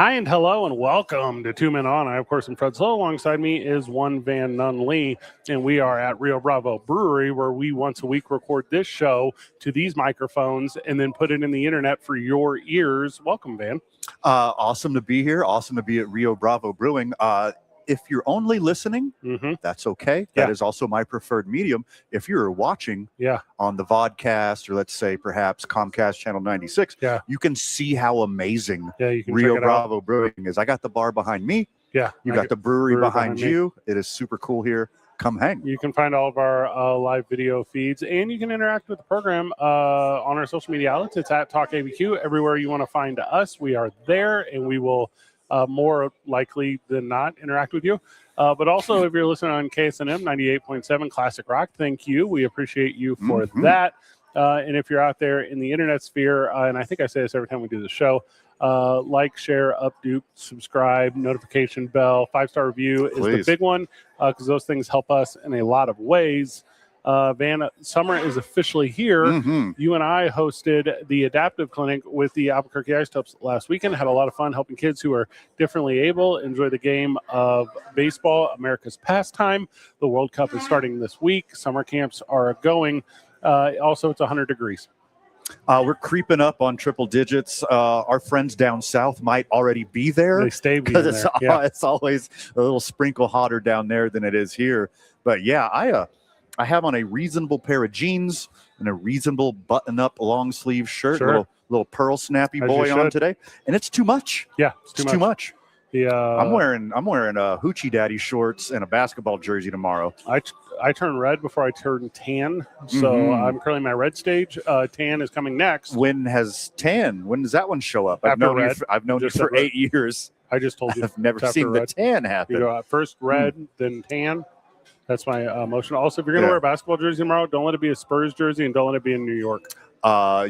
Hi and hello and welcome to Two Men On. I, of course, am Fred Slow. Alongside me is one Van Nunn Lee, and we are at Rio Bravo Brewery, where we once a week record this show to these microphones and then put it in the internet for your ears. Welcome, Van. Awesome to be here. Awesome to be at Rio Bravo Brewing. If you're only listening, that's okay. That is also my preferred medium. If you're watching on the vodcast, or let's say perhaps Comcast Channel 96, you can see how amazing Rio Bravo Brewing is. I got the bar behind me. You got the brewery behind you. It is super cool here. Come hang. You can find all of our live video feeds, and you can interact with the program on our social media outlets. It's at Talk ABQ. Everywhere you want to find us, we are there, and we will more likely than not interact with you. But also, if you're listening on KSNM 98.7 Classic Rock, thank you. We appreciate you for that. And if you're out there in the internet sphere, and I think I say this every time we do the show, like, share, update, subscribe, notification bell, 5-star review is the big one, because those things help us in a lot of ways. Van, summer is officially here. You and I hosted the Adaptive Clinic with the Albuquerque Isotopes last weekend. Had a lot of fun helping kids who are differently able enjoy the game of baseball, America's pastime. The World Cup is starting this week. Summer camps are going. Also, it's 100 degrees. We're creeping up on triple digits. Our friends down south might already be there. They stay because it's always a little sprinkle hotter down there than it is here. But yeah, I have on a reasonable pair of jeans and a reasonable button-up long-sleeve shirt, little pearl snappy boy on today, and it's too much. Yeah, it's too much. I'm wearing a hoochie daddy shorts and a basketball jersey tomorrow. I turn red before I turn tan, so I'm currently my red stage. Tan is coming next. When does that one show up? I've known you for 8 years. I just told you. I've never seen the tan happen. You go first red, then tan. That's my motion. Also, if you're going to wear a basketball jersey tomorrow, don't let it be a Spurs jersey and don't let it be in New York.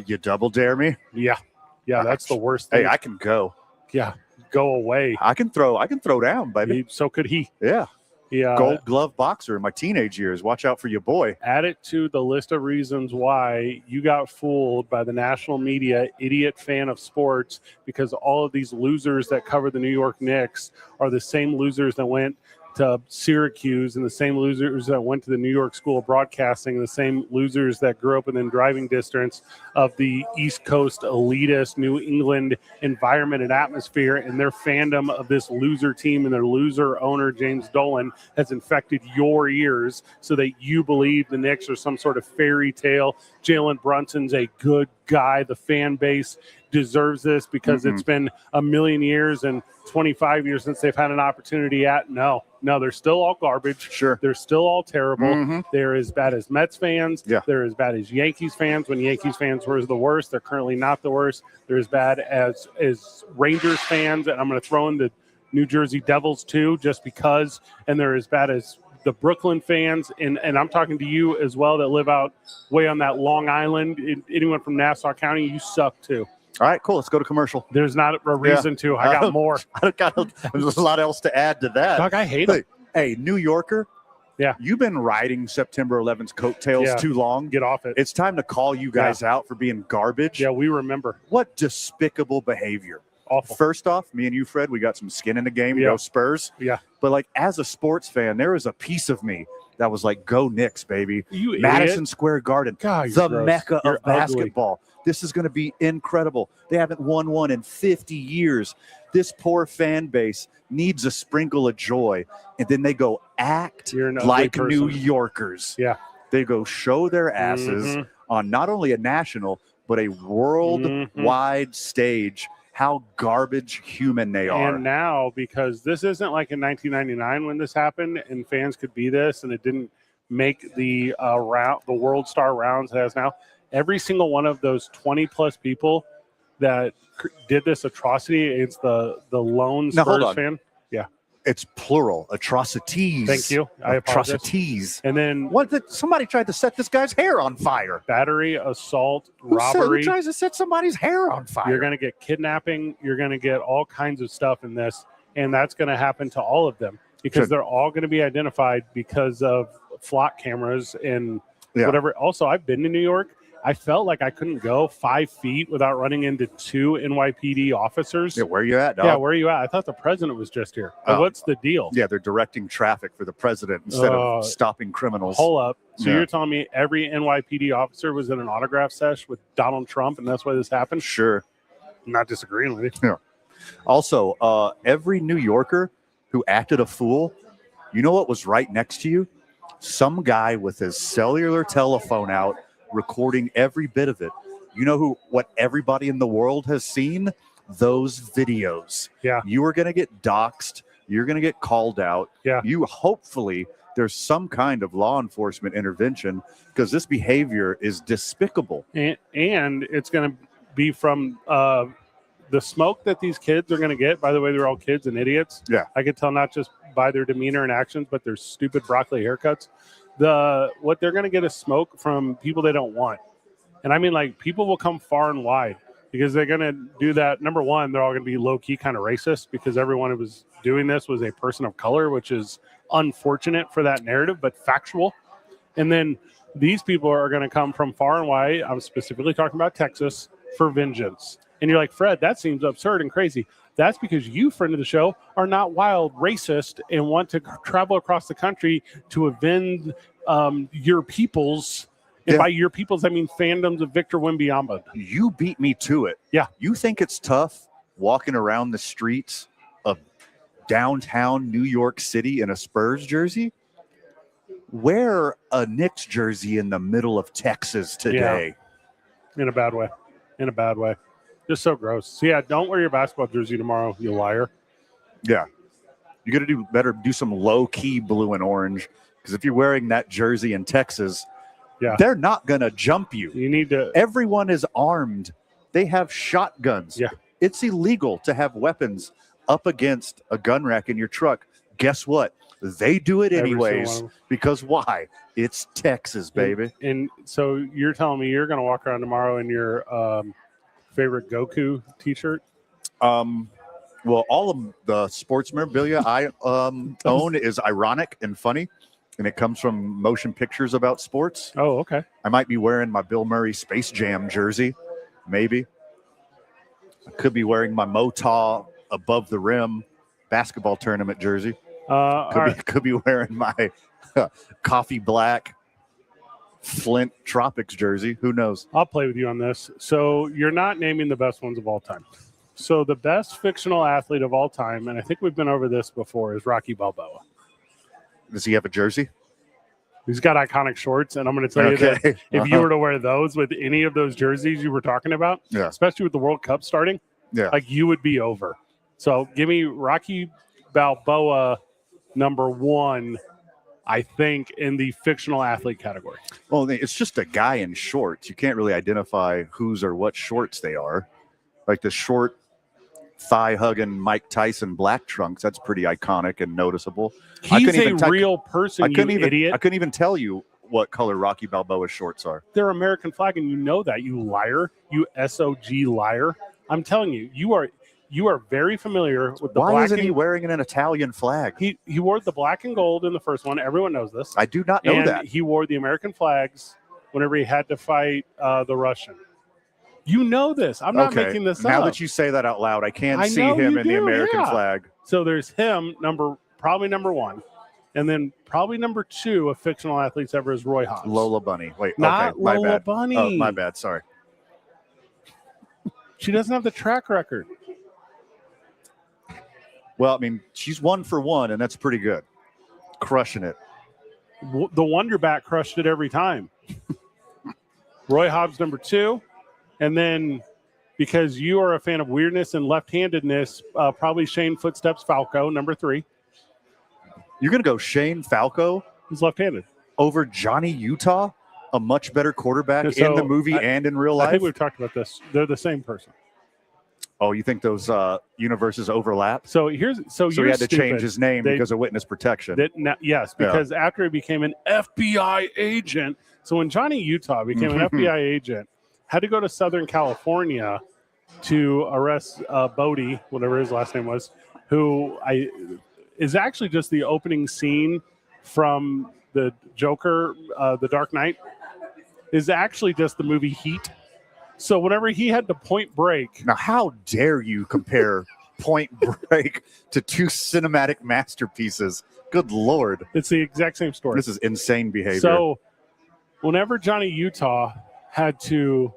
You double dare me? Yeah, that's the worst thing. Hey, I can go. Yeah, go away. I can throw down, baby. So could he. Yeah. Gold glove boxer in my teenage years. Watch out for your boy. Add it to the list of reasons why you got fooled by the national media, idiot fan of sports, because all of these losers that cover the New York Knicks are the same losers that went to Syracuse and the same losers that went to the New York School of Broadcasting, and the same losers that grew up within driving distance of the East Coast elitist New England environment and atmosphere, and their fandom of this loser team and their loser owner, James Dolan, has infected your ears so that you believe the Knicks are some sort of fairy tale. Jalen Brunson's a good guy. The fan base deserves this because it's been a million years and 25 years since they've had an opportunity at. No, they're still all garbage. Sure. They're still all terrible. They're as bad as Mets fans. They're as bad as Yankees fans when Yankees fans were the worst. They're currently not the worst. They're as bad as Rangers fans, and I'm going to throw in the New Jersey Devils too, just because, and they're as bad as the Brooklyn fans, and I'm talking to you as well that live out way on that Long Island. Anyone from Nassau County, you suck too. All right, cool. Let's go to commercial. There's not a reason to. I got more. There's a lot else to add to that. Doug, I hate it. Hey, New Yorker. Yeah. You've been riding September 11th's coattails too long. Get off it. It's time to call you guys out for being garbage. Yeah, we remember. What despicable behavior. Awful. First off, me and you, Fred, we got some skin in the game. Go Spurs. Yeah. But, like, as a sports fan, there was a piece of me that was like, go Knicks, baby. You Madison idiot. Square Garden, the Mecca of basketball. This is going to be incredible. They haven't won one in 50 years. This poor fan base needs a sprinkle of joy. And then they go act like New Yorkers. Yeah. They go show their asses on not only a national, but a worldwide stage. How garbage human they are. And now, because this isn't like in 1999 when this happened and fans could be this and it didn't make the World Star rounds it has now, every single one of those 20-plus people that did this atrocity against the lone Spurs fan. Yeah. It's plural. Atrocities. Thank you. I apologize. Atrocities. And then somebody tried to set this guy's hair on fire. Battery, assault, robbery. Who tries to set somebody's hair on fire? You're going to get kidnapping. You're going to get all kinds of stuff in this. And that's going to happen to all of them because they're all going to be identified because of flock cameras and whatever. Also, I've been to New York. I felt like I couldn't go 5 feet without running into 2 NYPD officers. Yeah, where you at, dog? Yeah, where are you at? I thought the president was just here. What's the deal? Yeah, they're directing traffic for the president instead of stopping criminals. Hold up. So you're telling me every NYPD officer was in an autograph sesh with Donald Trump, and that's why this happened? Sure. I'm not disagreeing with you. Yeah. Also, every New Yorker who acted a fool, you know what was right next to you? Some guy with his cellular telephone out recording every bit of it. You know what everybody in the world has seen? Those videos. Yeah. You are going to get doxxed. You're going to get called out. Yeah. Hopefully there's some kind of law enforcement intervention because this behavior is despicable. And it's going to be from the smoke that these kids are going to get. By the way, they're all kids and idiots. Yeah. I could tell not just by their demeanor and actions, but their stupid broccoli haircuts. What they're going to get is smoke from people they don't want. And I mean, like, people will come far and wide because they're going to do that. Number one, they're all going to be low-key kind of racist because everyone who was doing this was a person of color, which is unfortunate for that narrative, but factual. And then these people are going to come from far and wide. I'm specifically talking about Texas for vengeance. And you're like, Fred, that seems absurd and crazy. That's because you, friend of the show, are not wild, racist, and want to travel across the country to avenge your peoples. And by your peoples, I mean fandoms of Victor Wembanyama. You beat me to it. Yeah. You think it's tough walking around the streets of downtown New York City in a Spurs jersey? Wear a Knicks jersey in the middle of Texas today. Yeah. In a bad way. Just so gross. So, yeah, don't wear your basketball jersey tomorrow, you liar. Yeah. You got to do some low-key blue and orange because if you're wearing that jersey in Texas, they're not going to jump you. You need to. Everyone is armed. They have shotguns. Yeah. It's illegal to have weapons up against a gun rack in your truck. Guess what? They do it anyways because why? It's Texas, baby. And so you're telling me you're going to walk around tomorrow in your favorite Goku t-shirt? Well, all of the sports memorabilia I own is ironic and funny, and it comes from motion pictures about sports. Oh, okay. I might be wearing my Bill Murray Space Jam jersey, maybe. I could be wearing my Motah Above the Rim basketball tournament jersey. Could be wearing my coffee black Flint Tropics jersey. Who knows? I'll play with you on this. So you're not naming the best ones of all time. So the best fictional athlete of all time, and I think we've been over this before, is Rocky Balboa. Does he have a jersey? He's got iconic shorts, and I'm going to tell you that if you were to wear those with any of those jerseys you were talking about, especially with the World Cup starting, like you would be over. So give me Rocky Balboa #1, I think, in the fictional athlete category. Well, it's just a guy in shorts. You can't really identify whose or what shorts they are. Like the short thigh-hugging Mike Tyson black trunks, that's pretty iconic and noticeable. He's a real person, you idiot. I couldn't even tell you what color Rocky Balboa's shorts are. They're American flag, and you know that, you liar. You SOG liar. I'm telling you, you are very familiar with the black. Why isn't he wearing an Italian flag? He wore the black and gold in the first one. Everyone knows this. I do not know that. He wore the American flags whenever he had to fight the Russian. You know this. I'm not making this up. Now that you say that out loud, I can see him in the American flag. So there's him, probably number 1. And then probably number 2 of fictional athletes ever is Roy Hobbs. Lola Bunny. Wait, not okay, my Lola bad. Bunny. Oh, my bad. Sorry. She doesn't have the track record. Well, I mean, she's 1 for 1, and that's pretty good. Crushing it. The Wonder Bat crushed it every time. Roy Hobbs, number 2. And then, because you are a fan of weirdness and left-handedness, probably Shane Footsteps Falco, number 3. You're going to go Shane Falco? He's left-handed. Over Johnny Utah, a much better quarterback in the movie and in real life? I think we've talked about this. They're the same person. Oh, you think those universes overlap? So he had to change his name because of witness protection. Yes, because after he became an FBI agent. So when Johnny Utah became an FBI agent, had to go to Southern California to arrest Bodie, whatever his last name was, who is actually just the opening scene from the Joker, The Dark Knight. is actually just the movie Heat. So whenever he had to Point Break. Now, how dare you compare Point Break to two cinematic masterpieces? Good Lord. It's the exact same story. This is insane behavior. So whenever Johnny Utah had to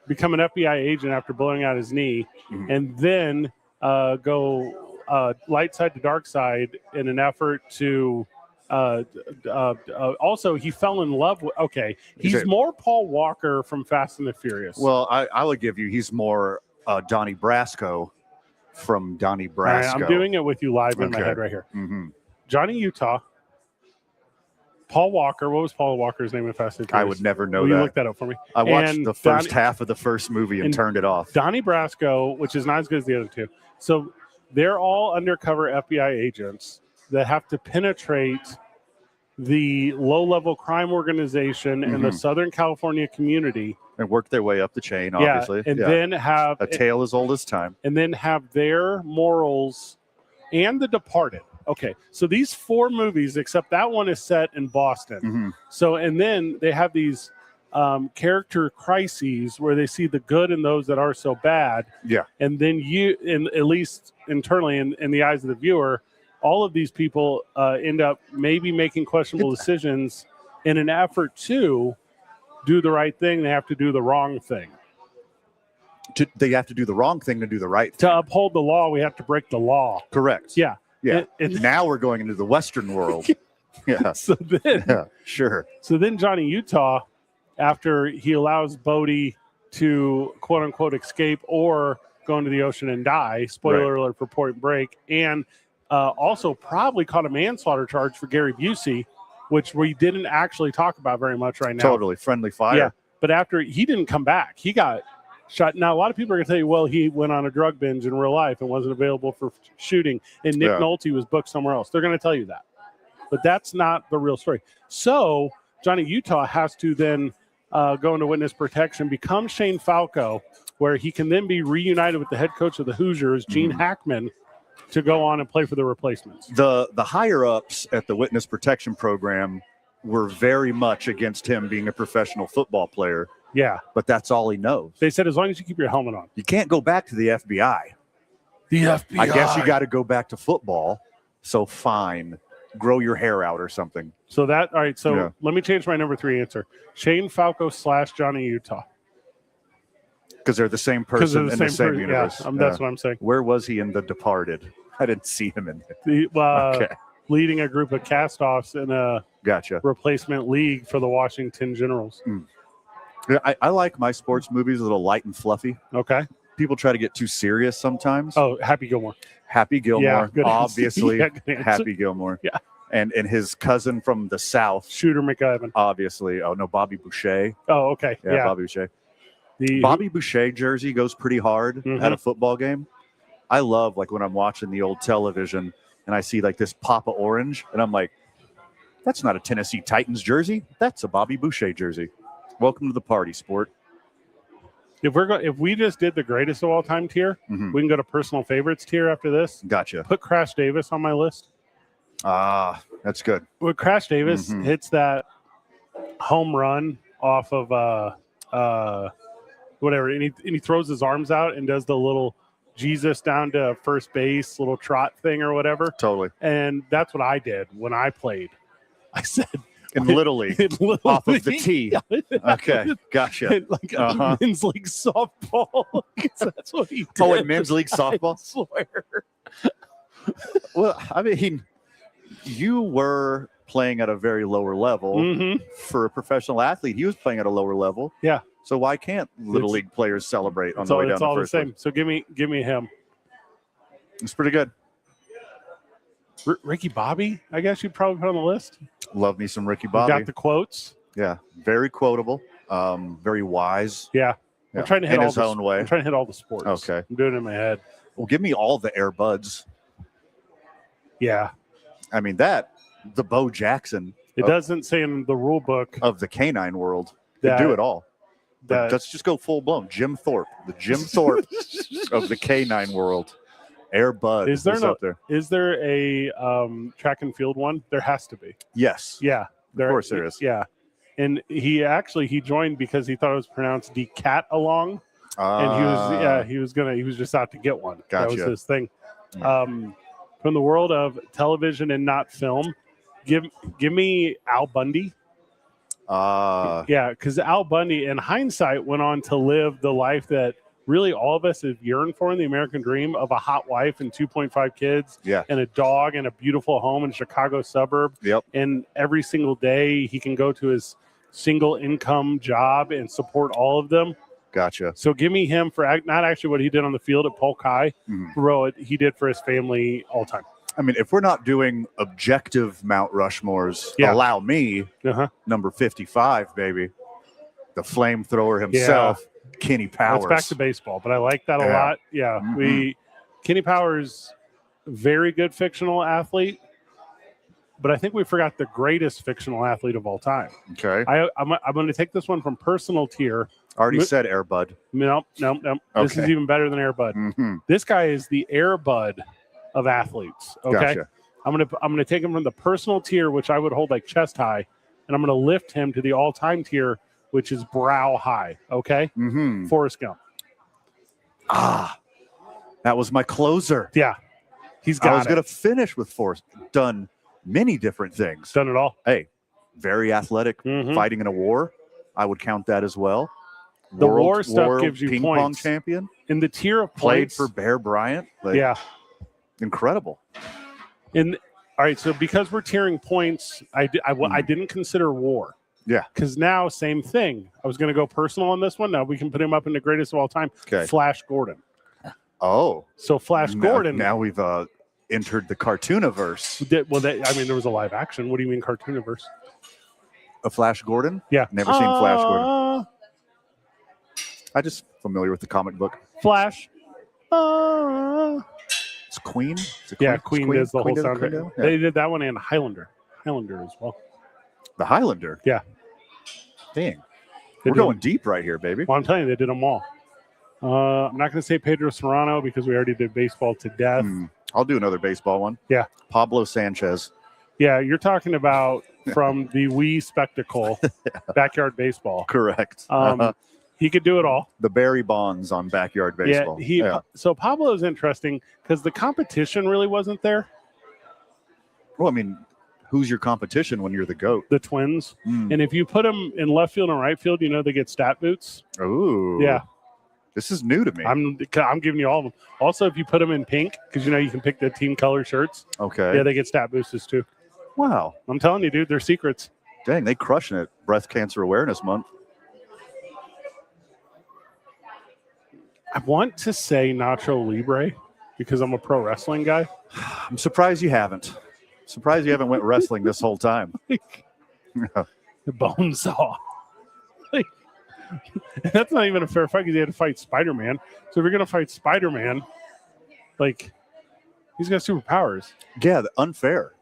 become an FBI agent after blowing out his knee and then go light side to dark side in an effort to also he fell in love with he's more Paul Walker from Fast and the Furious. Well, I would give you he's more Donnie Brasco from Donnie Brasco. Right, I'm doing it with you live in my head right here. Johnny Utah, Paul Walker. What was Paul Walker's name in Fast and Furious? I would never know Will that. You look that up for me. I watched the first half of the first movie and turned it off. Donnie Brasco, which is not as good as the other two. So they're all undercover FBI agents that have to penetrate the low-level crime organization in the Southern California community. And work their way up the chain, obviously. And then have a tale as old as time. And then have their morals and The Departed. Okay, so these 4 movies, except that one is set in Boston. So, and then they have these character crises where they see the good in those that are so bad. Yeah. And then at least internally in the eyes of the viewer, all of these people end up maybe making questionable decisions in an effort to do the right thing. They have to do the wrong thing. They have to do the wrong thing to do the right thing. To uphold the law, we have to break the law. Correct. Yeah. Yeah. Now we're going into the Western world. Yeah. So then, sure. So then Johnny Utah, after he allows Bodie to quote unquote escape or go into the ocean and die, spoiler alert for Point Break, and also probably caught a manslaughter charge for Gary Busey, which we didn't actually talk about very much right now. Totally. Friendly fire. Yeah. But after he didn't come back, he got shot. Now, a lot of people are going to tell you, well, he went on a drug binge in real life and wasn't available for shooting, and Nick Nolte was booked somewhere else. They're going to tell you that. But that's not the real story. So Johnny Utah has to then go into witness protection, become Shane Falco, where he can then be reunited with the head coach of the Hoosiers, Gene Hackman, to go on and play for the replacements. The higher-ups at the witness protection program were very much against him being a professional football player. Yeah. But that's all he knows. They said as long as you keep your helmet on. You can't go back to the FBI. The FBI. I guess you got to go back to football. So fine. Grow your hair out or something. So all right, so let me change my number 3 answer. Shane Falco / Johnny Utah. Because they're the same person in the same universe. Yeah, that's what I'm saying. Where was he in The Departed? I didn't see him in it. Leading a group of cast-offs in a replacement league for the Washington Generals. I like my sports movies a little light and fluffy. Okay. People try to get too serious sometimes. Oh, Happy Gilmore. Happy Gilmore, obviously. Happy Gilmore. Yeah. And his cousin from the South. Shooter McEvan. Obviously. Oh, no, Bobby Boucher. Oh, okay. Yeah. Bobby Boucher. The Bobby Boucher jersey goes pretty hard at a football game. I love, like, when I'm watching the old television and I see, like, this Papa Orange, and I'm like, that's not a Tennessee Titans jersey. That's a Bobby Boucher jersey. Welcome to the party, sport. If we just did the greatest of all time tier, we can go to personal favorites tier after this. Gotcha. Put Crash Davis on my list. That's good. When Crash Davis hits that home run off of whatever, and he throws his arms out and does the little Jesus down to first base little trot thing or whatever. Totally. And that's what I did when I played. I said in Little League, off of the tee. Okay, gotcha. Like men's league softball. That's what he did. Oh, in men's league softball? I swear. Well, I mean, you were playing at a very lower level for a professional athlete. He was playing at a lower level. Yeah. So why can't Little League players celebrate on the way down? It's all the the same. So give me him. It's pretty good. Ricky Bobby, I guess you'd probably put on the list. Love me some Ricky Bobby. Got the quotes. Yeah, very quotable, very wise. Yeah. I'm trying to hit in his own way. I'm trying to hit all the sports. Okay. I'm doing it in my head. Well, give me all the Air Buds. Yeah. I mean, the Bo Jackson. It doesn't say in the rule book of the canine world. They do it all. Let's just go full blown. Jim Thorpe, the Jim Thorpe of the canine world. Air Bud is there a track and field one? There has to be. Yes. Yeah. Of course there is. Yeah. And he joined because he thought it was pronounced "decat along," and he was just out to get one. Gotcha. That was his thing. From the world of television and not film, give me Al Bundy. Because Al Bundy, in hindsight, went on to live the life that really all of us have yearned for in the American dream of a hot wife and 2.5 kids and a dog and a beautiful home in a Chicago suburb. Yep. And every single day he can go to his single income job and support all of them. Gotcha. So give me him for not actually what he did on the field at Polk High, what he did for his family all time. I mean, if we're not doing objective Mount Rushmores, allow me, number 55, baby, the flamethrower himself, Kenny Powers. That's back to baseball, but I like that a lot. Yeah, Kenny Powers, very good fictional athlete, but I think we forgot the greatest fictional athlete of all time. Okay. I'm going to take this one from personal tier. Already said Air Bud. Nope. Okay. This is even better than Air Bud. This guy is the Air Bud of athletes. Okay. Gotcha. I'm gonna take him from the personal tier, which I would hold like chest high, and I'm gonna lift him to the all-time tier, which is brow high. Okay. Forrest Gump. That was my closer. Yeah. I was gonna finish with Forrest. Done many different things. Done it all. Hey, very athletic, fighting in a war. I would count that as well. The war stuff gives you ping points. pong champion. In the tier of played points, for Bear Bryant. Incredible. All right, so because we're tiering points, I didn't consider war. Yeah. Because now, same thing. I was going to go personal on this one. Now we can put him up in the greatest of all time. Okay. Flash Gordon. Oh. So Flash Gordon. Now we've entered the cartooniverse. There was a live action. What do you mean cartooniverse? A Flash Gordon? Yeah. Never seen Flash Gordon. I just familiar with the comic book. Flash. It's Queen? Queen does the whole soundtrack. Yeah. They did that one and Highlander as well. The Highlander? Yeah. Dang. We're going deep right here, baby. Well, I'm telling you, they did them all. I'm not going to say Pedro Serrano because we already did baseball to death. I'll do another baseball one. Yeah. Pablo Sanchez. Yeah, you're talking about from the Wii spectacle, backyard baseball. Correct. He could do it all. The Barry Bonds on backyard baseball. So Pablo is interesting because the competition really wasn't there. Well, I mean, who's your competition when you're the GOAT? The Twins. And if you put them in left field and right field, they get stat boots. Ooh. Yeah. This is new to me. I'm giving you all of them. Also, if you put them in pink, because you can pick the team color shirts. Okay. Yeah, they get stat boosts too. Wow. I'm telling you, dude, they're secrets. Dang, they crushing it. Breast Cancer Awareness Month. I want to say Nacho Libre because I'm a pro wrestling guy. I'm surprised you haven't. Surprised you haven't went wrestling this whole time. The bone saw. That's not even a fair fight because he had to fight Spider-Man. So if you're going to fight Spider-Man, he's got superpowers. Yeah, unfair.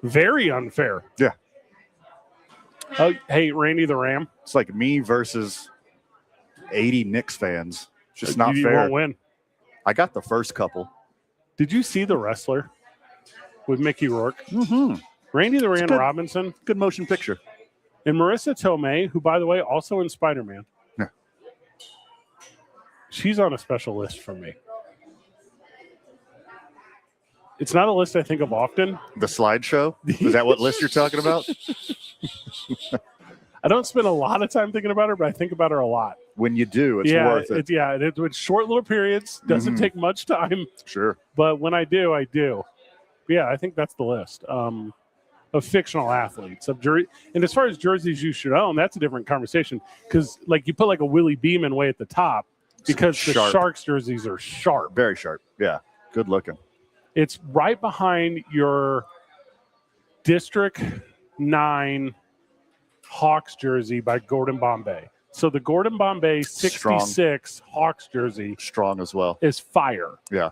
Very unfair. Yeah. Oh, hey, Randy the Ram. It's like me versus 80 Knicks fans. Just not you fair. You won't win. I got the first couple. Did you see The Wrestler with Mickey Rourke? Mm-hmm. Randy the Ram Robinson. Good motion picture. And Marissa Tomei, who, by the way, also in Spider-Man. Yeah. She's on a special list for me. It's not a list I think of often. The slideshow? Is that what list you're talking about? I don't spend a lot of time thinking about her, but I think about her a lot. When you do, it's worth it. It's short little periods. Doesn't take much time. Sure. But when I do, I do. But yeah, I think that's the list of fictional athletes. And as far as jerseys you should own, that's a different conversation. Because you put a Willie Beeman way at the top because the Sharks jerseys are sharp. Very sharp. Yeah. Good looking. It's right behind your District 9 Hawks jersey by Gordon Bombay. So the Gordon Bombay 66 Hawks jersey. Strong as well. Is fire. Yeah.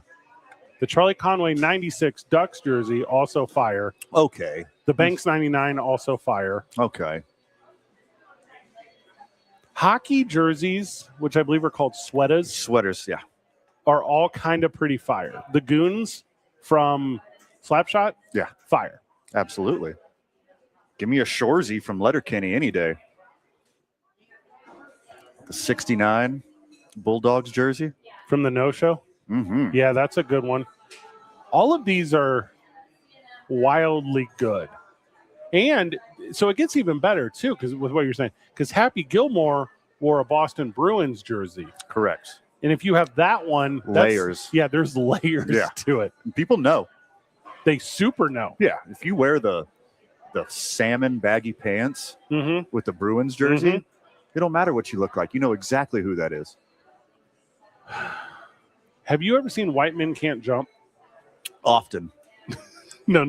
The Charlie Conway 96 Ducks jersey, also fire. Okay. The Banks 99, also fire. Okay. Hockey jerseys, which I believe are called sweaters. Sweaters, yeah. Are all kind of pretty fire. The Goons from Slapshot? Yeah. Fire. Absolutely. Give me a Shorzy from Letterkenny any day. The 69 Bulldogs jersey. From the no-show? Mm-hmm. Yeah, that's a good one. All of these are wildly good. And so it gets even better, too, because with what you're saying. Because Happy Gilmore wore a Boston Bruins jersey. Correct. And if you have that one. Layers. Yeah, there's layers to it. People know. They super know. Yeah. If you wear the salmon baggy pants with the Bruins jersey, it don't matter what you look like. You know exactly who that is. Have you ever seen White Men Can't Jump? Often. No.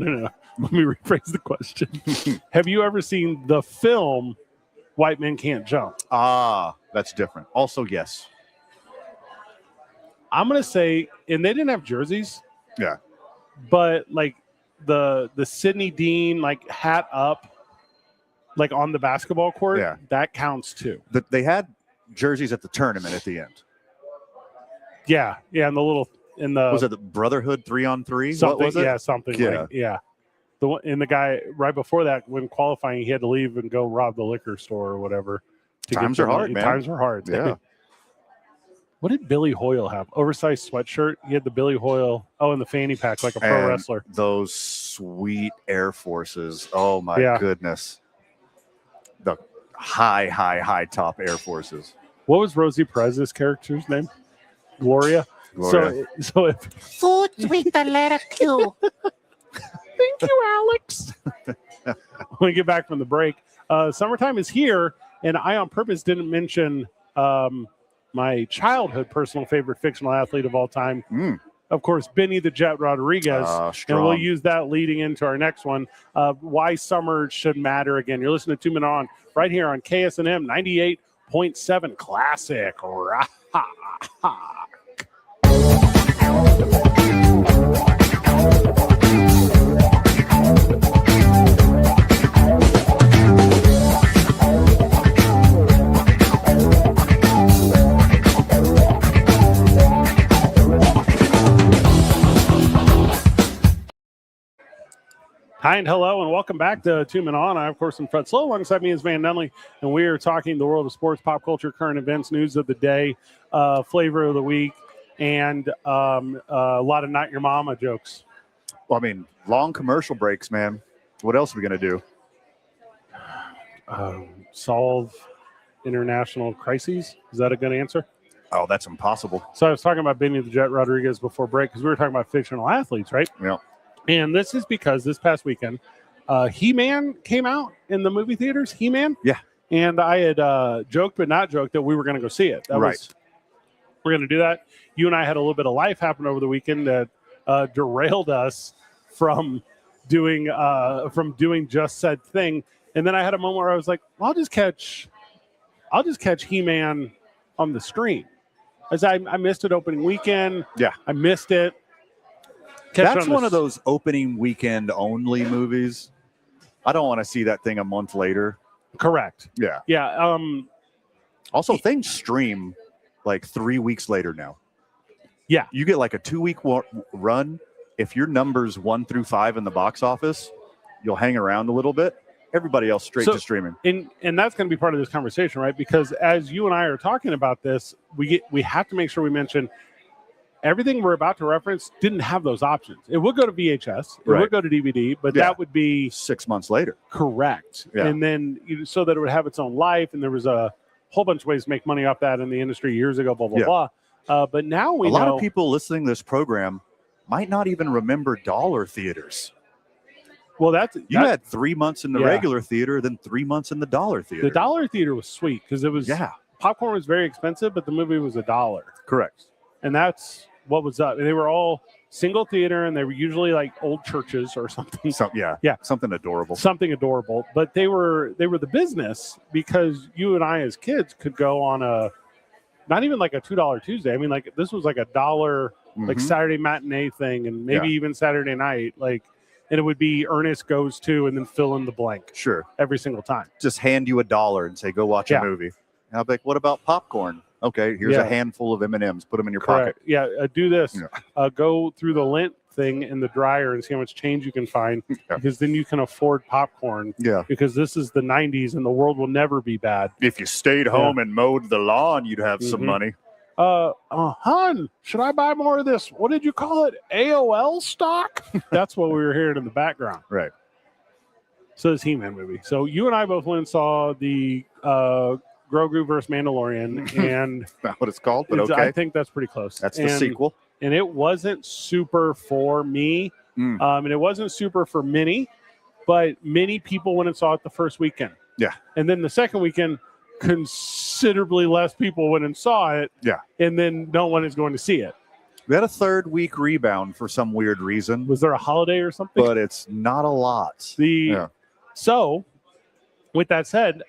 Let me rephrase the question. Have you ever seen the film White Men Can't Jump? Ah, that's different. Also, yes. I'm going to say, and they didn't have jerseys. Yeah. But like the Sidney Dean, like hat up, like on the basketball court, that counts too. They had jerseys at the tournament at the end. Yeah, and the little was it the Brotherhood 3-on-3? What was it? Yeah, something. The one, and the guy right before that, when qualifying, he had to leave and go rob the liquor store or whatever. Times are hard, man. Times are hard. Yeah. What did Billy Hoyle have? Oversized sweatshirt. He had the Billy Hoyle. Oh, and the fanny pack like a pro wrestler. Those sweet Air Forces. Oh my goodness. The high top Air Forces. What was Rosie Perez's character's name? Gloria. So if food with the letter Q. Thank you, Alex. When we get back from the break, summertime is here, and I on purpose didn't mention my childhood personal favorite fictional athlete of all time. Of course, Benny the Jet Rodriguez. And we'll use that leading into our next one, why summer should matter again. You're listening to 2 Men On right here on KSNM 98.7 Classic Rock. Hi and hello and welcome back to 2 Men On. I, of course, am Fred Slow. Alongside me is Van Nunley, and we are talking the world of sports, pop culture, current events, news of the day, flavor of the week, and a lot of Not Your Mama jokes. Well, I mean, long commercial breaks, man. What else are we going to do? Solve international crises. Is that a good answer? Oh, that's impossible. So I was talking about Benny the Jet Rodriguez before break because we were talking about fictional athletes, right? Yeah. And this is because this past weekend, He-Man came out in the movie theaters. He-Man? Yeah. And I had joked but not joked that we were going to go see it. We're going to do that. You and I had a little bit of life happen over the weekend that derailed us from doing just said thing. And then I had a moment where I was like, well, I'll just catch He-Man on the stream. As I missed it opening weekend. Yeah. I missed it. That's one of those opening weekend only movies. I don't want to see that thing a month later. Correct. Yeah. Yeah. Also, things stream like 3 weeks later now. Yeah. You get like a 2-week run. If your number's 1 through 5 in the box office, you'll hang around a little bit. Everybody else straight to streaming. And that's going to be part of this conversation, right? Because as you and I are talking about this, we have to make sure we mention everything we're about to reference didn't have those options. It would go to VHS, it would go to DVD, but that would be 6 months later. Correct. Yeah. And then so that it would have its own life, and there was a whole bunch of ways to make money off that in the industry years ago, blah, blah, blah. But now a lot of people listening to this program might not even remember dollar theaters. Well, you had 3 months in the regular theater, then 3 months in the dollar theater. The dollar theater was sweet because it was popcorn was very expensive, but the movie was $1. Correct. And that's what was up. And they were all single theater, and they were usually like old churches or something. Something adorable. Something adorable. But they were the business because you and I as kids could go on not even like a $2 Tuesday. I mean, like this was like $1 like Saturday matinee thing, and maybe even Saturday night, like. And it would be Ernest Goes To and then fill in the blank. Sure. Every single time. Just hand you $1 and say, go watch a movie. And I'll be like, what about popcorn? Okay, here's a handful of M&Ms. Put them in your pocket. Yeah, do this. Yeah. Go through the lint thing in the dryer and see how much change you can find, because then you can afford popcorn. Yeah. Because this is the 90s and the world will never be bad. If you stayed home and mowed the lawn, you'd have some money. Hon, should I buy more of this? What did you call it? AOL stock? That's what we were hearing in the background. Right. So this He-Man movie. So you and I both went and saw the Grogu versus Mandalorian, and not what it's called, but okay. I think that's pretty close. That's the sequel. And it wasn't super for me. And it wasn't super for many, but many people went and saw it the first weekend. Yeah. And then the second weekend, considerably less people went and saw it. Yeah. And then no one is going to see it. We had a third week rebound for some weird reason. Was there a holiday or something? But it's not a lot. So, with that said,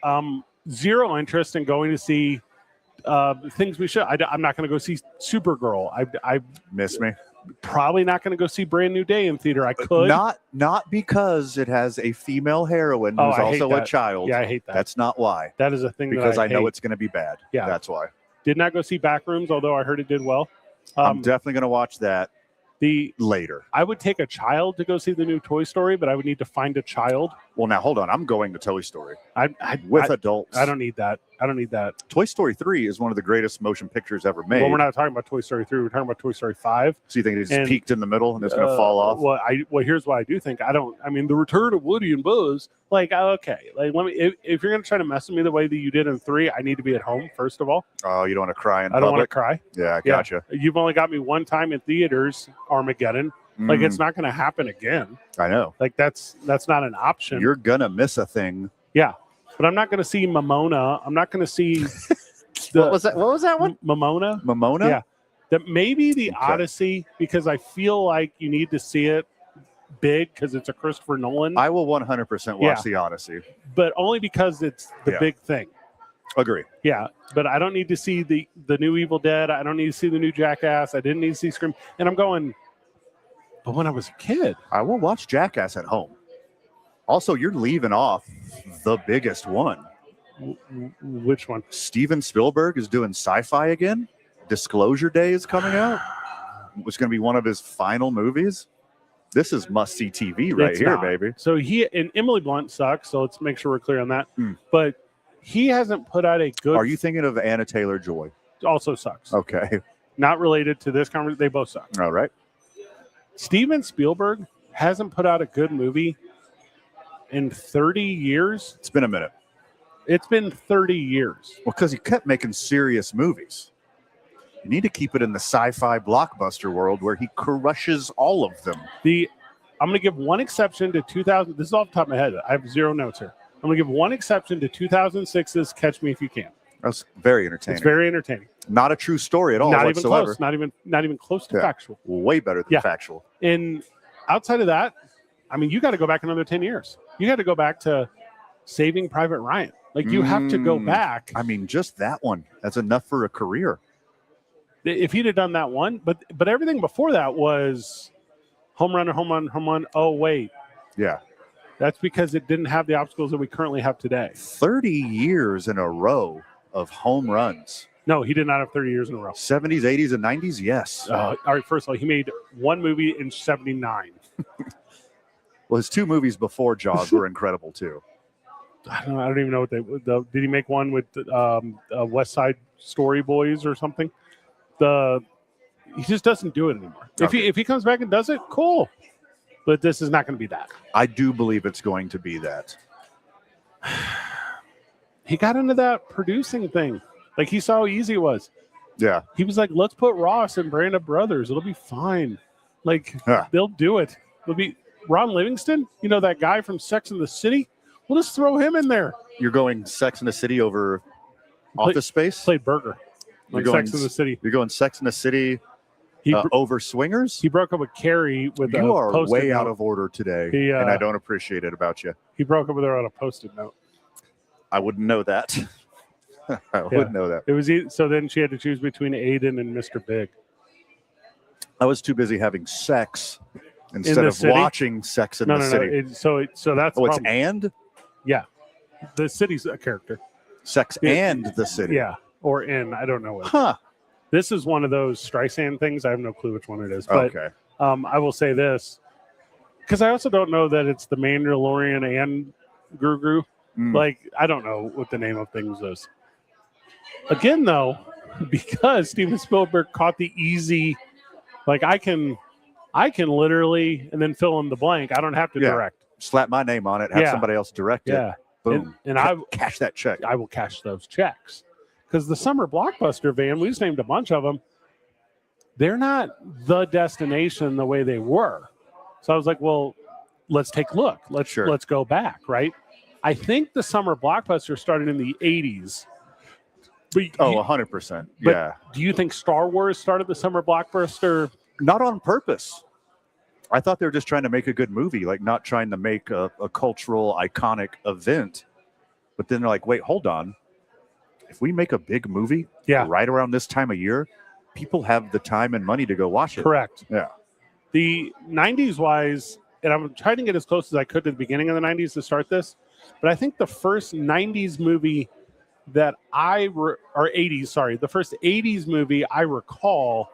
zero interest in going to see things we should. I'm not going to go see Supergirl. I miss me. Probably not going to go see Brand New Day in theater. I could not because it has a female heroine who's also a child. Yeah, I hate that. That's not why. That is a thing because that I know it's going to be bad. Yeah, that's why. Did not go see Backrooms, although I heard it did well. I'm definitely going to watch that. Later. I would take a child to go see the new Toy Story, but I would need to find a child. Well, now hold on. I'm going to Toy Story. With adults. I don't need that. Toy Story 3 is one of the greatest motion pictures ever made. Well, we're not talking about Toy Story 3. We're talking about Toy Story 5. So you think it just peaked in the middle and it's going to fall off? Well, here's what I do think. The return of Woody and Buzz. Okay. Let me. If you're going to try to mess with me the way that you did in 3, I need to be at home first of all. Oh, you don't want to cry in public? I don't want to cry. Yeah, I gotcha. You've only got me one time in theaters, Armageddon. It's not going to happen again. I know. That's not an option. You're going to miss a thing. Yeah. But I'm not going to see Momona. I'm not going to see what was that one? Momona? Yeah. That maybe the Odyssey, because I feel like you need to see it big because it's a Christopher Nolan. I will 100% watch the Odyssey. But only because it's the big thing. Agree. Yeah. But I don't need to see the new Evil Dead. I don't need to see the new Jackass. I didn't need to see Scream. And I'm going, but when I was a kid. I will watch Jackass at home. Also, you're leaving off the biggest one. Which one? Steven Spielberg is doing sci-fi again. Disclosure Day is coming out. It's going to be one of his final movies. This is must-see TV right here, baby. So and Emily Blunt sucks, so let's make sure we're clear on that. But he hasn't put out a good... Are you thinking of Anna Taylor-Joy? Also sucks. Okay. Not related to this conversation. They both suck. All right. Steven Spielberg hasn't put out a good movie in 30 years. It's been a minute. It's been 30 years. Well, because he kept making serious movies. You need to keep it in the sci-fi blockbuster world where he crushes all of them. I'm going to give one exception to 2000. This is off the top of my head. I have zero notes here. I'm going to give one exception to 2006's Catch Me If You Can. That's very entertaining. It's very entertaining. Not a true story at all not whatsoever. Even close. Not even close to factual. Way better than factual. And outside of that, you got to go back another 10 years. You got to go back to Saving Private Ryan. You have to go back. Just that one. That's enough for a career. If he'd have done that one, but everything before that was home run, home run, home run. Oh, wait. Yeah. That's because it didn't have the obstacles that we currently have today. 30 years in a row of home runs. No, he did not have 30 years in a row. 70s, 80s, and 90s? Yes. All right, first of all, he made one movie in 79. Well, his 2 movies before Jaws were incredible, too. I don't even know what did he make one with West Side Story Boys or something? He just doesn't do it anymore. Okay. If he comes back and does it, cool. But this is not going to be that. I do believe it's going to be that. He got into that producing thing. He saw how easy it was. Yeah. He was like, let's put Ross and Brand of Brothers. It'll be fine. They'll do it. It'll be Ron Livingston, that guy from Sex and the City. We'll just throw him in there. You're going Sex and the City over Office Space? Played Burger. Sex and the City. You're going Sex and the City over Swingers? He broke up with Carrie with You are Post-it way note. out of order today, and I don't appreciate it about you. He broke up with her on a Post-it note. I wouldn't know that. I wouldn't know that. It was so then she had to choose between Aiden and Mr. Big. I was too busy having sex instead of watching Sex in the City. No. So that's it's and? Yeah. The city's a character. Sex and the City. Yeah. Or in. I don't know what. Huh. This is one of those Streisand things. I have no clue which one it is. But, okay. I will say this, because I also don't know that it's the Mandalorian and Gru. Like, I don't know what the name of things is. Again, though, because Steven Spielberg caught the easy, like I can literally and then fill in the blank. I don't have to direct. Slap my name on it. Have somebody else direct it. Yeah. Boom. And I cash that check. I will cash those checks. Because the summer blockbuster van, we just named a bunch of them. They're not the destination the way they were. So I was like, well, let's take a look. Let's go back, right? I think the summer blockbuster started in the 80s. But 100%. Yeah. Do you think Star Wars started the summer blockbuster? Not on purpose. I thought they were just trying to make a good movie, like not trying to make a cultural, iconic event. But then they're like, wait, hold on. If we make a big movie right around this time of year, people have the time and money to go watch it. Correct. Yeah. The 90s wise, and I'm trying to get as close as I could to the beginning of the 90s to start this, but I think the first 90s movie that the first 80s movie I recall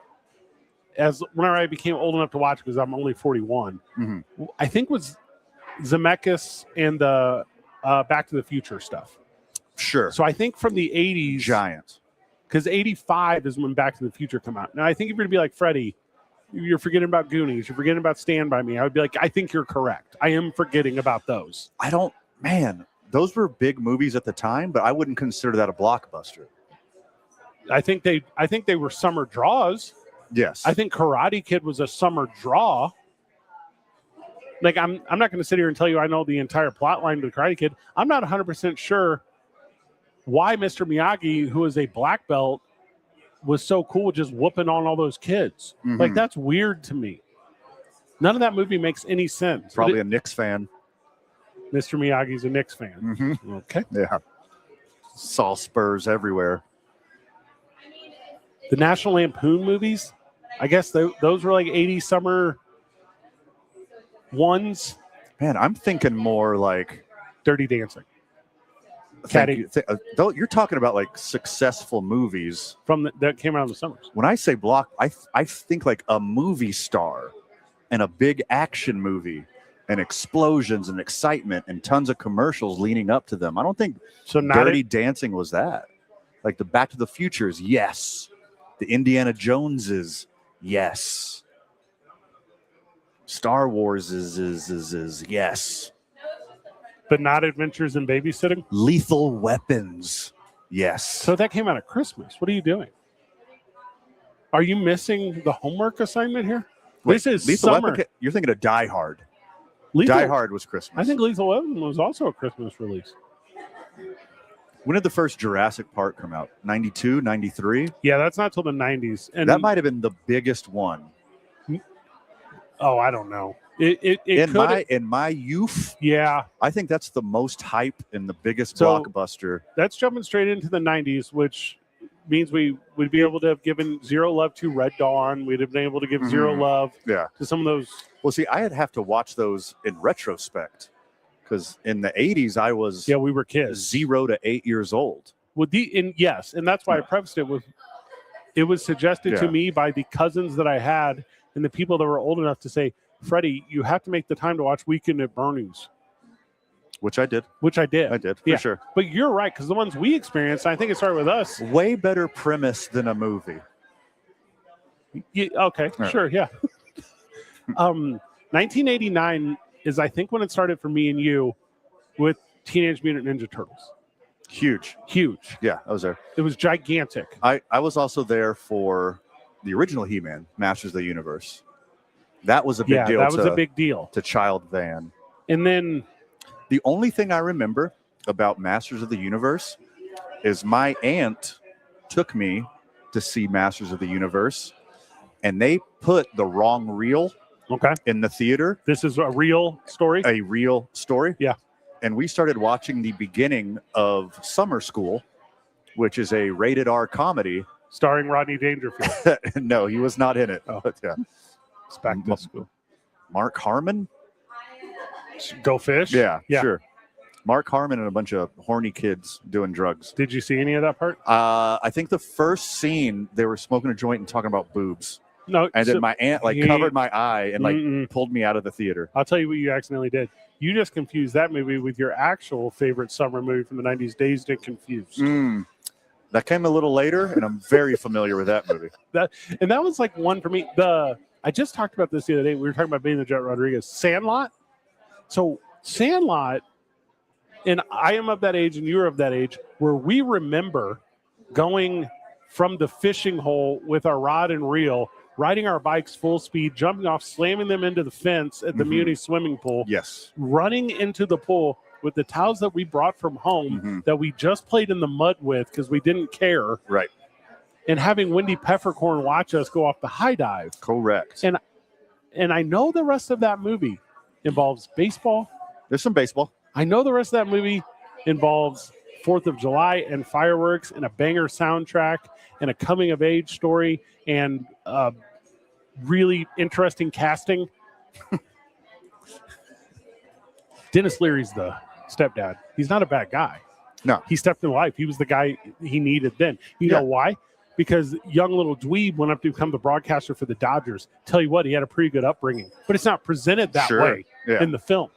as whenever I became old enough to watch, because I'm only 41, I think was Zemeckis and the Back to the Future stuff. Sure. So I think from the 80s. Giant. Because 85 is when Back to the Future come out. Now, I think if you're to be like, Freddie, you're forgetting about Goonies, you're forgetting about Stand By Me, I would be like, I think you're correct. I am forgetting about those. Those were big movies at the time, but I wouldn't consider that a blockbuster. I think they were summer draws. Yes. I think Karate Kid was a summer draw. Like, I'm not going to sit here and tell you I know the entire plot line to the Karate Kid. I'm not 100% sure why Mr. Miyagi, who is a black belt, was so cool with just whooping on all those kids. Like, that's weird to me. None of that movie makes any sense. Probably a Knicks fan. Mr. Miyagi's a Knicks fan. Okay. Yeah. Saw Spurs everywhere. The National Lampoon movies, I guess those were like 80 summer ones. Man, I'm thinking more like Dirty Dancing. You're talking about like successful movies that came out in the summers. When I say block, I think like a movie star and a big action movie and explosions and excitement and tons of commercials leading up to them. I don't think Dirty Dancing was that. Like the Back to the Futures, yes. The Indiana Joneses, yes. Star Wars is yes. But not Adventures in Babysitting? Lethal Weapons, yes. So that came out at Christmas. What are you doing? Are you missing the homework assignment here? Wait, this is Lethal summer. Weapon, you're thinking of Die Hard. Die Hard was Christmas. I think Lethal Weapon was also a Christmas release. When did the first Jurassic Park come out? 92, 93? Yeah, that's not till the 90s. And that might have been the biggest one. Oh, I don't know. In my youth, yeah, I think that's the most hype and the biggest blockbuster. That's jumping straight into the 90s, which means we would be able to have given zero love to Red Dawn. We'd have been able to give zero love to some of those. Well, see, I'd have to watch those in retrospect because in the 80s, I was we were kids, 0 to 8 years old. Well, and that's why I prefaced it with it was suggested to me by the cousins that I had and the people that were old enough to say, Freddie, you have to make the time to watch Weekend at Bernie's. Which I did. I did, for sure. But you're right, because the ones we experienced, I think it started with us. Way better premise than a movie. Okay, sure, yeah. 1989 is, I think, when it started for me and you with Teenage Mutant Ninja Turtles. Huge. Yeah, I was there. It was gigantic. I was also there for the original He-Man, Masters of the Universe. That was a big deal. That was a big deal to Child Van. And then the only thing I remember about Masters of the Universe is my aunt took me to see Masters of the Universe, and they put the wrong reel in the theater. This is a real story? A real story. Yeah. And we started watching the beginning of Summer School, which is a rated R comedy. Starring Rodney Dangerfield. No, he was not in it. Oh. But, yeah. It's back to school. Mark Harmon? Go Fish? Yeah, sure. Mark Harmon and a bunch of horny kids doing drugs. Did you see any of that part? I think the first scene, they were smoking a joint and talking about boobs. No, And then my aunt covered my eye and pulled me out of the theater. I'll tell you what you accidentally did. You just confused that movie with your actual favorite summer movie from the 90s, Dazed and Confused. That came a little later, and I'm very familiar with that movie. That was like one for me. I just talked about this the other day. We were talking about Benny the Jet Rodriguez. Sandlot. So Sandlot, and I am of that age and you're of that age, where we remember going from the fishing hole with our rod and reel, riding our bikes full speed, jumping off, slamming them into the fence at the Muni swimming pool. Yes. Running into the pool with the towels that we brought from home that we just played in the mud with because we didn't care. Right. And having Wendy Peppercorn watch us go off the high dive. Correct. And I know the rest of that movie involves baseball. There's some baseball. I know the rest of that movie involves 4th of July and fireworks and a banger soundtrack and a coming-of-age story and really interesting casting. Dennis Leary's the stepdad. He's not a bad guy. No. He stepped in life. He was the guy he needed then. You know why? Because young little dweeb went up to become the broadcaster for the Dodgers. Tell you what, he had a pretty good upbringing. But it's not presented that way in the film.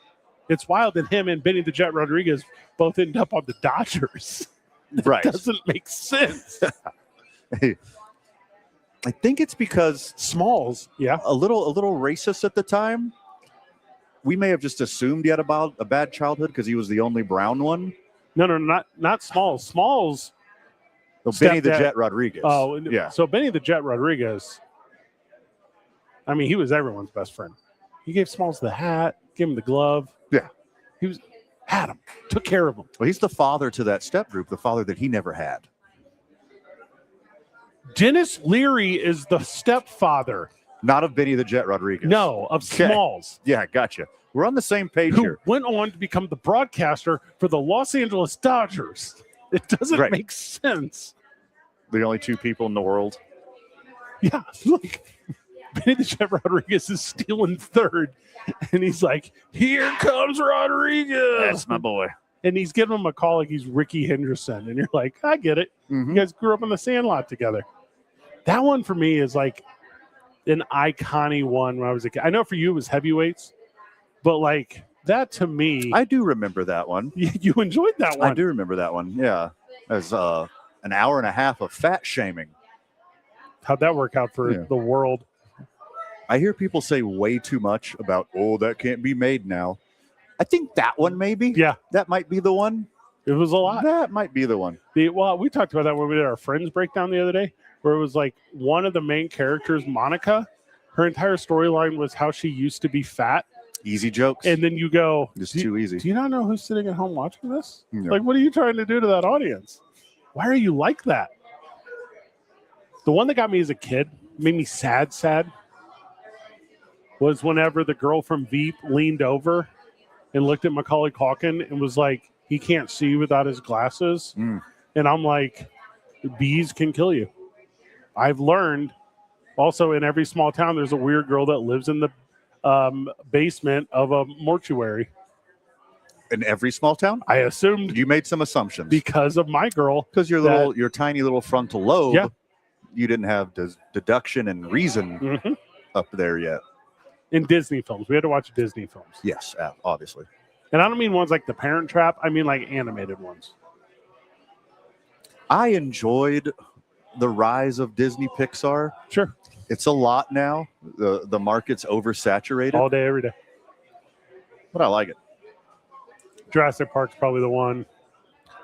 It's wild that him and Benny the Jet Rodriguez both end up on the Dodgers. Right. It doesn't make sense. I think it's because Smalls, a little racist at the time. We may have just assumed he had a bad childhood because he was the only brown one. No, not Smalls. Smalls. Benny the Jet Rodriguez. Oh, yeah. So Benny the Jet Rodriguez, I mean, he was everyone's best friend. He gave Smalls the hat, gave him the glove. Yeah. He had him, took care of him. Well, he's the father to that step group, the father that he never had. Dennis Leary is the stepfather. Not of Benny the Jet Rodriguez. No, of Smalls. Yeah, gotcha. We're on the same page who here. Went on to become the broadcaster for the Los Angeles Dodgers. It doesn't make sense. The only two people in the world. Yeah, like Benny the Jet Rodriguez is stealing third, and he's like, "Here comes Rodriguez." That's my boy. And he's giving him a call like he's Ricky Henderson, and you're like, "I get it. You guys grew up in the Sandlot together." That one for me is like an iconic one when I was a kid. I know for you it was Heavyweights, but like that to me, I do remember that one. You enjoyed that one. I do remember that one. Yeah, as an hour and a half of fat shaming. How'd that work out for the world? I hear people say way too much about, that can't be made now. I think that one maybe. Yeah, that might be the one. It was a lot. That might be the one. Well, we talked about that when we did our Friends breakdown the other day, where it was like one of the main characters, Monica, her entire storyline was how she used to be fat. Easy jokes. And then you go, just too easy. Do you not know who's sitting at home watching this? No. Like, what are you trying to do to that audience? Why are you like that? The one that got me as a kid, made me sad, was whenever the girl from Veep leaned over and looked at Macaulay Culkin and was like, he can't see without his glasses. And I'm like, bees can kill you. I've learned also in every small town, there's a weird girl that lives in the basement of a mortuary. In every small town? I assumed. You made some assumptions. Because of my girl. Because your tiny little frontal lobe, you didn't have deduction and reason up there yet. In Disney films. We had to watch Disney films. Yes, obviously. And I don't mean ones like The Parent Trap. I mean like animated ones. I enjoyed the rise of Disney Pixar. Sure. It's a lot now. The market's oversaturated. All day, every day. But I like it. Jurassic Park's probably the one.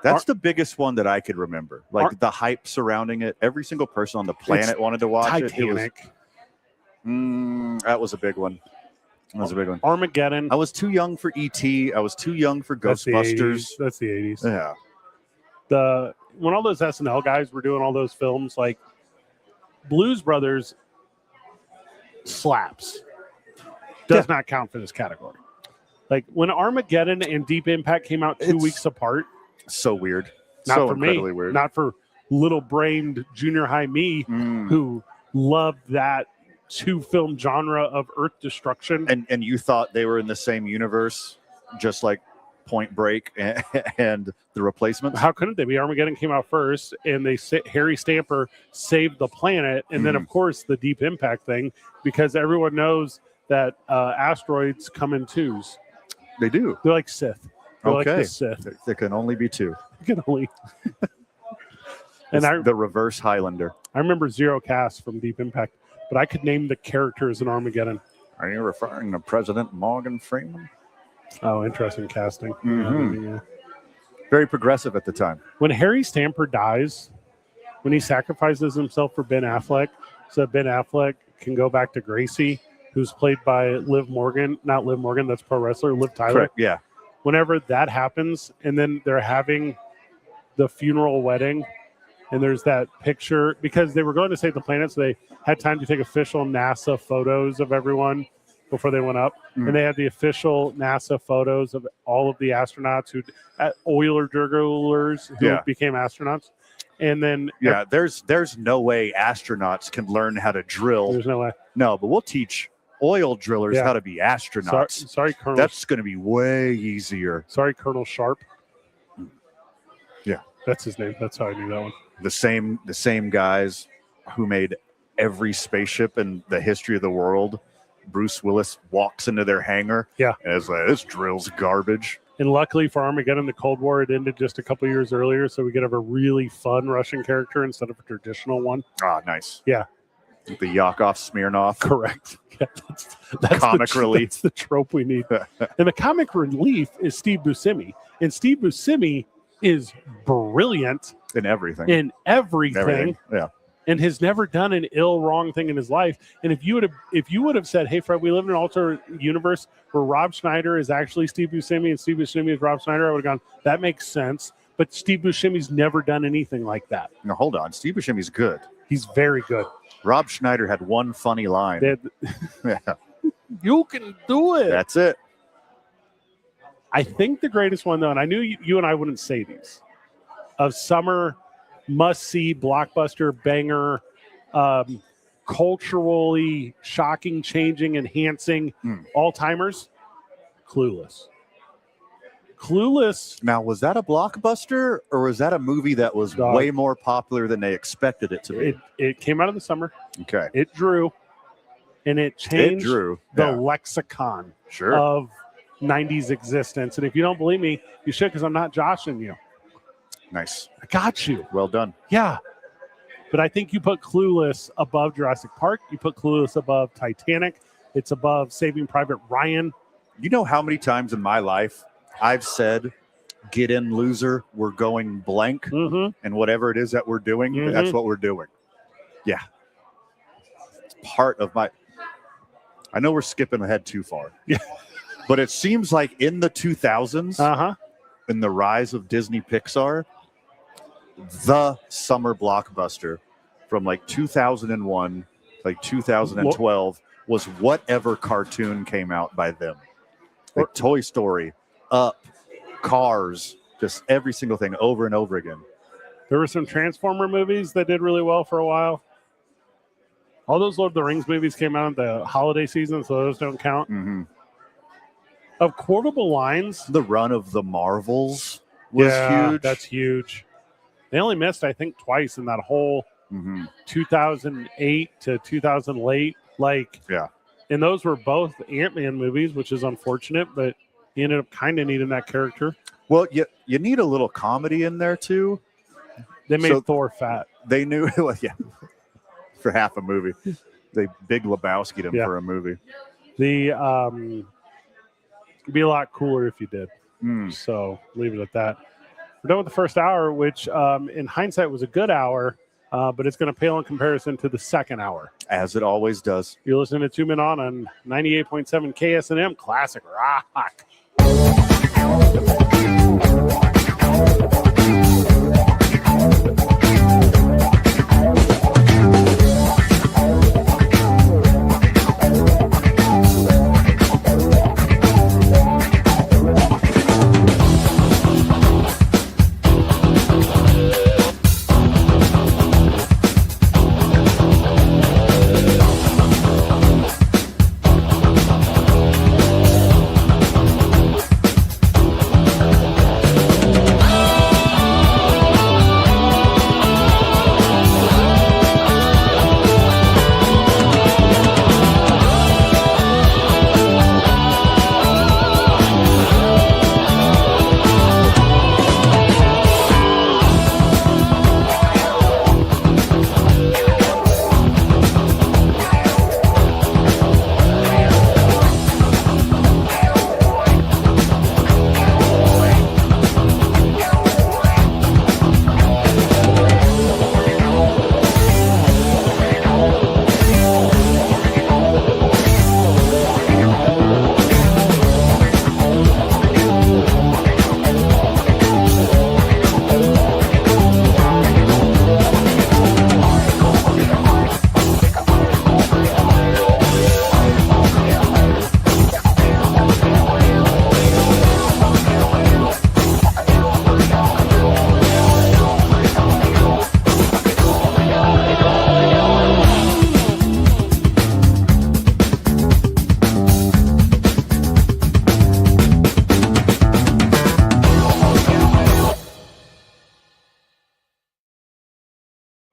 That's the biggest one that I could remember. Like the hype surrounding it. Every single person on the planet wanted to watch it. Titanic. That was a big one. That was a big one. Armageddon. I was too young for E.T. I was too young for Ghostbusters. That's the 80s. Yeah. When all those SNL guys were doing all those films, like Blues Brothers slaps. Does not count for this category. Like when Armageddon and Deep Impact came out 2 weeks apart. So weird. Not so for me. Weird. Not for little-brained junior high me who loved that two-film genre of Earth destruction. And you thought they were in the same universe, just like Point Break and The Replacements. How couldn't they be? Armageddon came out first, and Harry Stamper saved the planet, and then of course the Deep Impact thing, because everyone knows that asteroids come in twos. They do. They're like Sith. They're okay. Like the Sith. There can only be two. Can only. And the reverse Highlander. I remember Zero Cast from Deep Impact, but I could name the characters in Armageddon. Are you referring to President Morgan Freeman? Oh, interesting casting. Yeah. Very progressive at the time. When Harry Stamper dies, when he sacrifices himself for Ben Affleck, so that Ben Affleck can go back to Gracie, who's played by Liv Morgan. Not Liv Morgan, that's pro wrestler, Liv Tyler. Correct, yeah. Whenever that happens, and then they're having the funeral wedding, and there's that picture, because they were going to save the planet, so they had time to take official NASA photos of everyone before they went up. And they had the official NASA photos of all of the astronauts Oiler-Drillers who became astronauts. And then there's no way astronauts can learn how to drill. There's no way. No, but we'll teach oil drillers how to be astronauts. Sorry, Colonel. That's going to be way easier. Sorry, Colonel Sharp. Yeah, that's his name. That's how I knew that one. The same guys who made every spaceship in the history of the world. Bruce Willis walks into their hangar. Yeah, and it's like, this drill's garbage. And luckily for Armageddon, the Cold War had ended just a couple years earlier, so we could have a really fun Russian character instead of a traditional one. Ah, nice. Yeah. The Yakov Smirnov. Correct. Yeah, that's comic relief. That's the trope we need. And the comic relief is Steve Buscemi. And Steve Buscemi is brilliant. In everything. Yeah. And has never done an wrong thing in his life. And if you would have said, "Hey, Fred, we live in an alternate universe where Rob Schneider is actually Steve Buscemi and Steve Buscemi is Rob Schneider," I would have gone, "That makes sense." But Steve Buscemi's never done anything like that. No, hold on. Steve Buscemi's good. He's very good. Rob Schneider had one funny line. You can do it. That's it. I think the greatest one, though, and I knew you and I wouldn't say these, of summer must-see, blockbuster, banger, culturally shocking, changing, enhancing, all-timers, Clueless. Now, was that a blockbuster, or was that a movie that was way more popular than they expected it to be? It came out of the summer. Okay. It drew, and it changed the lexicon of 90s existence. And if you don't believe me, you should, because I'm not joshing you. Nice. I got you. Well done. Yeah. But I think you put Clueless above Jurassic Park. You put Clueless above Titanic. It's above Saving Private Ryan. You know how many times in my life I've said, "Get in, loser, we're going blank," and whatever it is that we're doing, that's what we're doing. Yeah. It's part of my... I know we're skipping ahead too far. Yeah. But it seems like in the 2000s, in the rise of Disney Pixar, the summer blockbuster from like 2001, like 2012, was whatever cartoon came out by them. Like Toy Story, Up, Cars, just every single thing over and over again. There were some Transformer movies that did really well for a while. All those Lord of the Rings movies came out in the holiday season, so those don't count. Of quotable lines, the run of the Marvels was huge. That's huge. They only missed, I think, twice in that whole 2008 to 2008. And those were both Ant-Man movies, which is unfortunate, but he ended up kind of needing that character. Well, you need a little comedy in there, too. They made Thor fat. They knew, for half a movie. They Big Lebowski'd him for a movie. It'd be a lot cooler if you did. So leave it at that. We're done with the first hour, which in hindsight was a good hour, but it's going to pale in comparison to the second hour. As it always does. You're listening to 2 Men on 98.7 KSNM Classic Rock.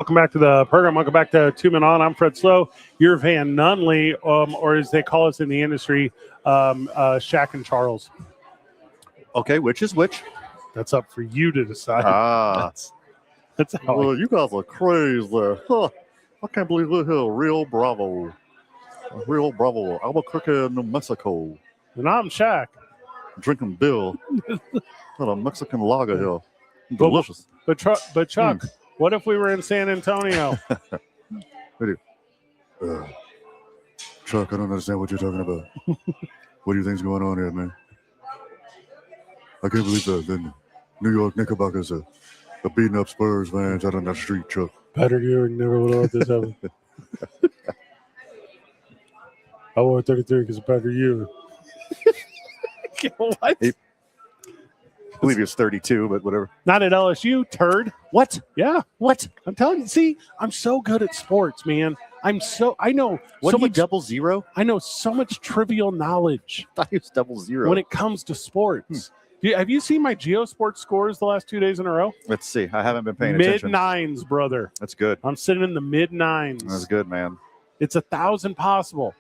Welcome back to the program. Welcome back to 2 Men On. I'm Fred Slow. You're Van Nunley, or as they call us in the industry, Shaq and Charles. Okay, which is which? That's up for you to decide. That's how well, you guys are crazy. Huh. I can't believe we're here. Rio Bravo. Rio Bravo. Albuquerque, New Mexico. And I'm Shaq. Drinking Bill. Got a Mexican lager here. Delicious. But Chuck, what if we were in San Antonio? Chuck, I don't understand what you're talking about. What do you think's going on here, man? I can't believe that. Then New York Knickerbockers are beating up Spurs fans out on the street, Chuck. Patrick Ewing never would have let this happen. I wore 33 because of Patrick Ewing. What? I believe he was 32, but whatever. Not at LSU, turd. What? Yeah. What? I'm telling you. See, I'm so good at sports, man. I know what so much. much 00? I know so much trivial knowledge. I thought he was 00. When it comes to sports. Have you seen my GeoSports scores the last 2 days in a row? Let's see. I haven't been paying attention. Mid-nines, brother. That's good. I'm sitting in the mid-nines. That's good, man. It's 1,000 possible.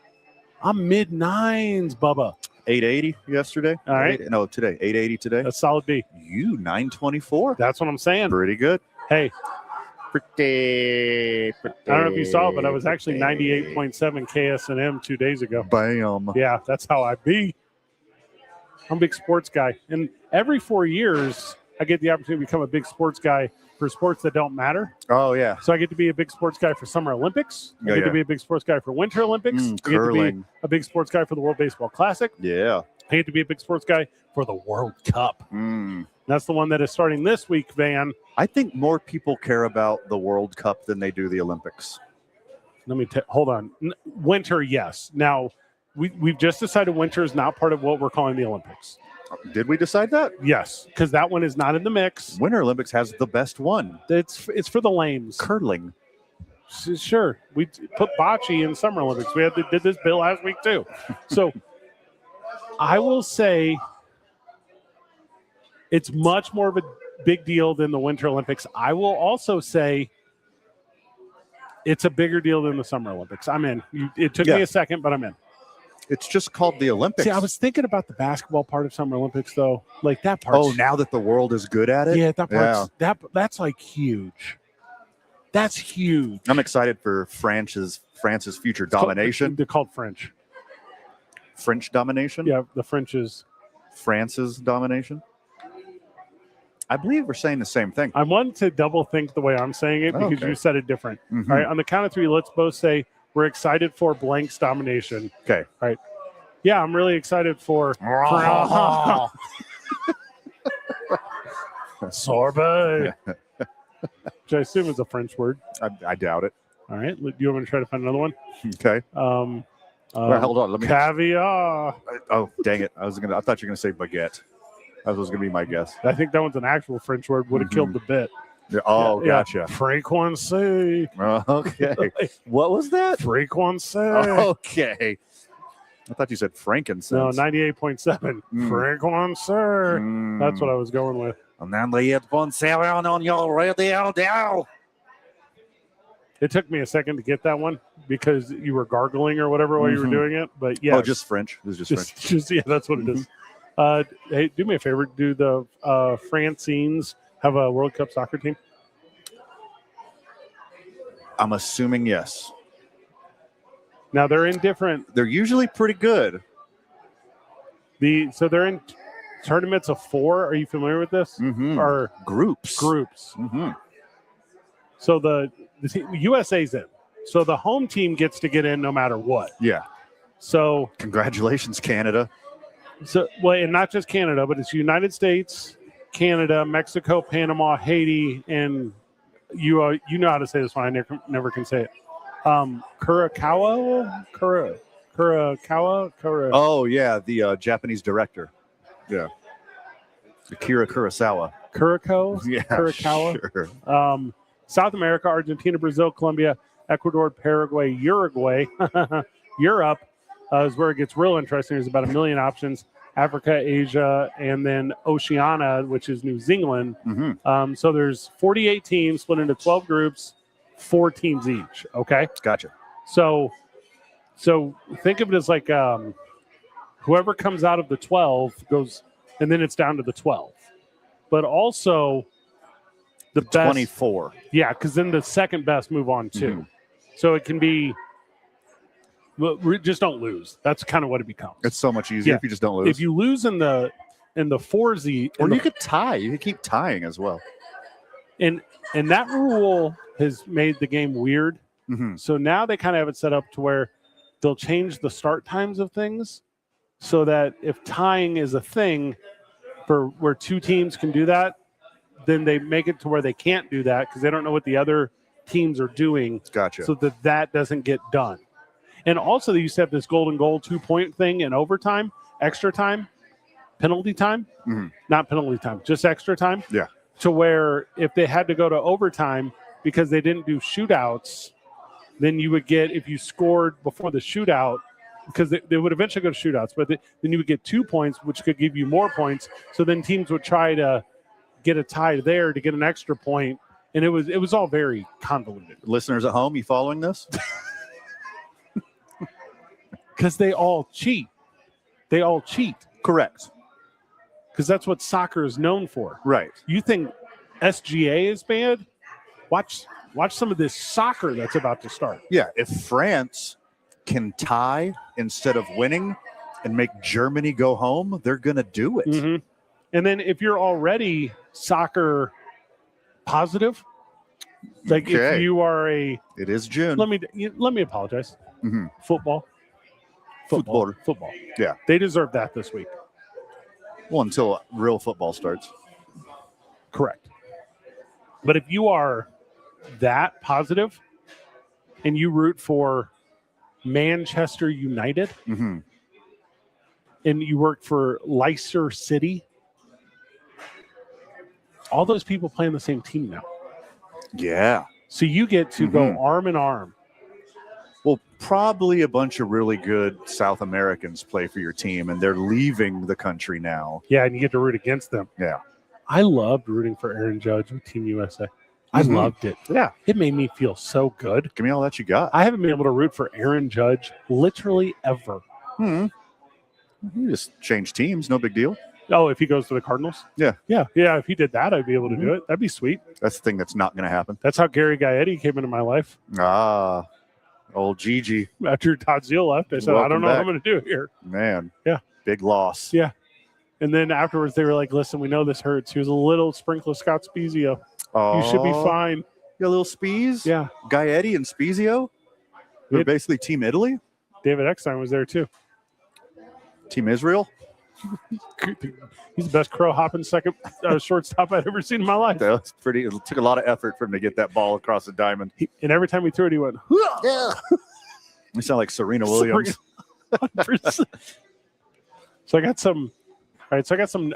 I'm mid-nines, Bubba. 880 yesterday. All right. No, today. 880 today. That's solid B. You 924. That's what I'm saying. Pretty good. Hey. Pretty. I don't know if you saw it, but I was actually 98.7 KSNM 2 days ago. Bam. Yeah, that's how I be. I'm a big sports guy. And every 4 years, I get the opportunity to become a big sports guy for sports that don't matter. Oh, yeah. So I get to be a big sports guy for Summer Olympics. I get to be a big sports guy for Winter Olympics. I get curling. to be a big sports guy for the World Baseball Classic. Yeah. I get to be a big sports guy for the World Cup. That's the one that is starting this week, Van. I think more people care about the World Cup than they do the Olympics. Let me hold on. Winter, yes. Now, we've just decided winter is not part of what we're calling the Olympics. Did we decide that? Yes, because that one is not in the mix. Winter Olympics has the best one. It's for the lames. Curling. Sure. We put bocce in Summer Olympics. We did this bill last week too. So I will say it's much more of a big deal than the Winter Olympics. I will also say it's a bigger deal than the Summer Olympics. I'm in. It took me a second, but I'm in. It's just called the Olympics. See, I was thinking about the basketball part of Summer Olympics, though. Like that part. Oh, now that the world is good at it? Yeah, that part's, that's like huge. That's huge. I'm excited for France's future domination. They're called French. French domination? Yeah, the French is. France's domination? I believe we're saying the same thing. I wanted to double think the way I'm saying it because you said it different. All right, on the count of three, let's both say we're excited for blank's domination. Okay. All right. Yeah, I'm really excited for sorbet. Which I assume is a French word. I doubt it. All right. Do you want me to try to find another one? Okay. Well, hold on. Let me. Caviar. Oh, dang it! I thought you were gonna say baguette. That was gonna be my guess. I think that one's an actual French word. Would have killed the bit. Yeah. Oh, gotcha. Yeah. Frequency. Okay. What was that? Frequency. Okay. I thought you said frankincense. No, 98.7. Frequency. That's what I was going with. 98.7 on your radio. It took me a second to get that one because you were gargling or whatever while you were doing it. But yeah. Oh, just French. It was just French. Yeah, that's what it is. Hey, do me a favor. Do the Francines have a World Cup soccer team? I'm assuming yes. Now they're in different. They're usually pretty good. So they're in tournaments of 4. Are you familiar with this? Or groups. So the USA's in. So the home team gets to get in no matter what. Yeah. So congratulations, Canada. So and not just Canada, but it's United States, Canada, Mexico, Panama, Haiti, and you know how to say this one. I never can say it. Kurokawa. Oh yeah, the Japanese director. Yeah. Akira Kurosawa. Yeah, Kurokawa. Sure. South America, Argentina, Brazil, Colombia, Ecuador, Paraguay, Uruguay. Europe is where it gets real interesting. There's about 1 million options. Africa, Asia, and then Oceania, which is New Zealand. So there's 48 teams split into 12 groups. 4 teams each. Okay. Gotcha. So think of it as like whoever comes out of the 12 goes, and then it's down to the 12. But also the best 24. Yeah, because then the second best move on too. Mm-hmm. So it can be. Just don't lose. That's kind of what it becomes. It's so much easier if you just don't lose. If you lose in the 4Z, or you could tie. You could keep tying as well. And that rule has made the game weird. Mm-hmm. So now they kind of have it set up to where they'll change the start times of things so that if tying is a thing for where 2 teams can do that, then they make it to where they can't do that because they don't know what the other teams are doing. Gotcha. So that doesn't get done. And also, they used to have this golden goal 2-point thing in overtime, extra time, penalty time. Mm-hmm. Not penalty time, just extra time. Yeah. To where if they had to go to overtime because they didn't do shootouts, then you would get, if you scored before the shootout, because they would eventually go to shootouts, but then you would get 2 points, which could give you more points. So then teams would try to get a tie there to get an extra point. And it was all very convoluted. Listeners at home, you following this? Because they all cheat. They all cheat. Correct. Because that's what soccer is known for. Right. You think SGA is bad? Watch some of this soccer that's about to start. Yeah. If France can tie instead of winning and make Germany go home, they're going to do it. Mm-hmm. And then if you're already soccer positive, like if you are it is June. Let me apologize. Mm-hmm. Football. Yeah. They deserve that this week. Well, until real football starts. Correct. But if you are that positive and you root for Manchester United mm-hmm. and you work for Leicester City, all those people play on the same team now. Yeah. So you get to go arm in arm. Well, probably a bunch of really good South Americans play for your team, and they're leaving the country now. Yeah, and you get to root against them. Yeah. I loved rooting for Aaron Judge with Team USA. I loved it. Yeah. It made me feel so good. Give me all that you got. I haven't been able to root for Aaron Judge literally ever. You just change teams. No big deal. Oh, if he goes to the Cardinals? Yeah. Yeah. If he did that, I'd be able to do it. That'd be sweet. That's the thing that's not going to happen. That's how Gary Gaetti came into my life. Ah, old Gigi. After Todd Zeal left, I said, I don't know what I'm going to do here. Man. Yeah. Big loss. Yeah. And then afterwards, they were like, listen, we know this hurts. He was a little sprinkle of Scott Spezio. Oh, you should be fine. You a little Spees? Yeah. Gaetti and Spezio? They're basically Team Italy? David Eckstein was there too. Team Israel? He's the best crow hopping second shortstop I'd ever seen in my life. That was pretty. It took a lot of effort for him to get that ball across the diamond. And every time he threw it, he went, Yeah. You sound like Serena Williams. 100%. So I got some. All right, so I got some.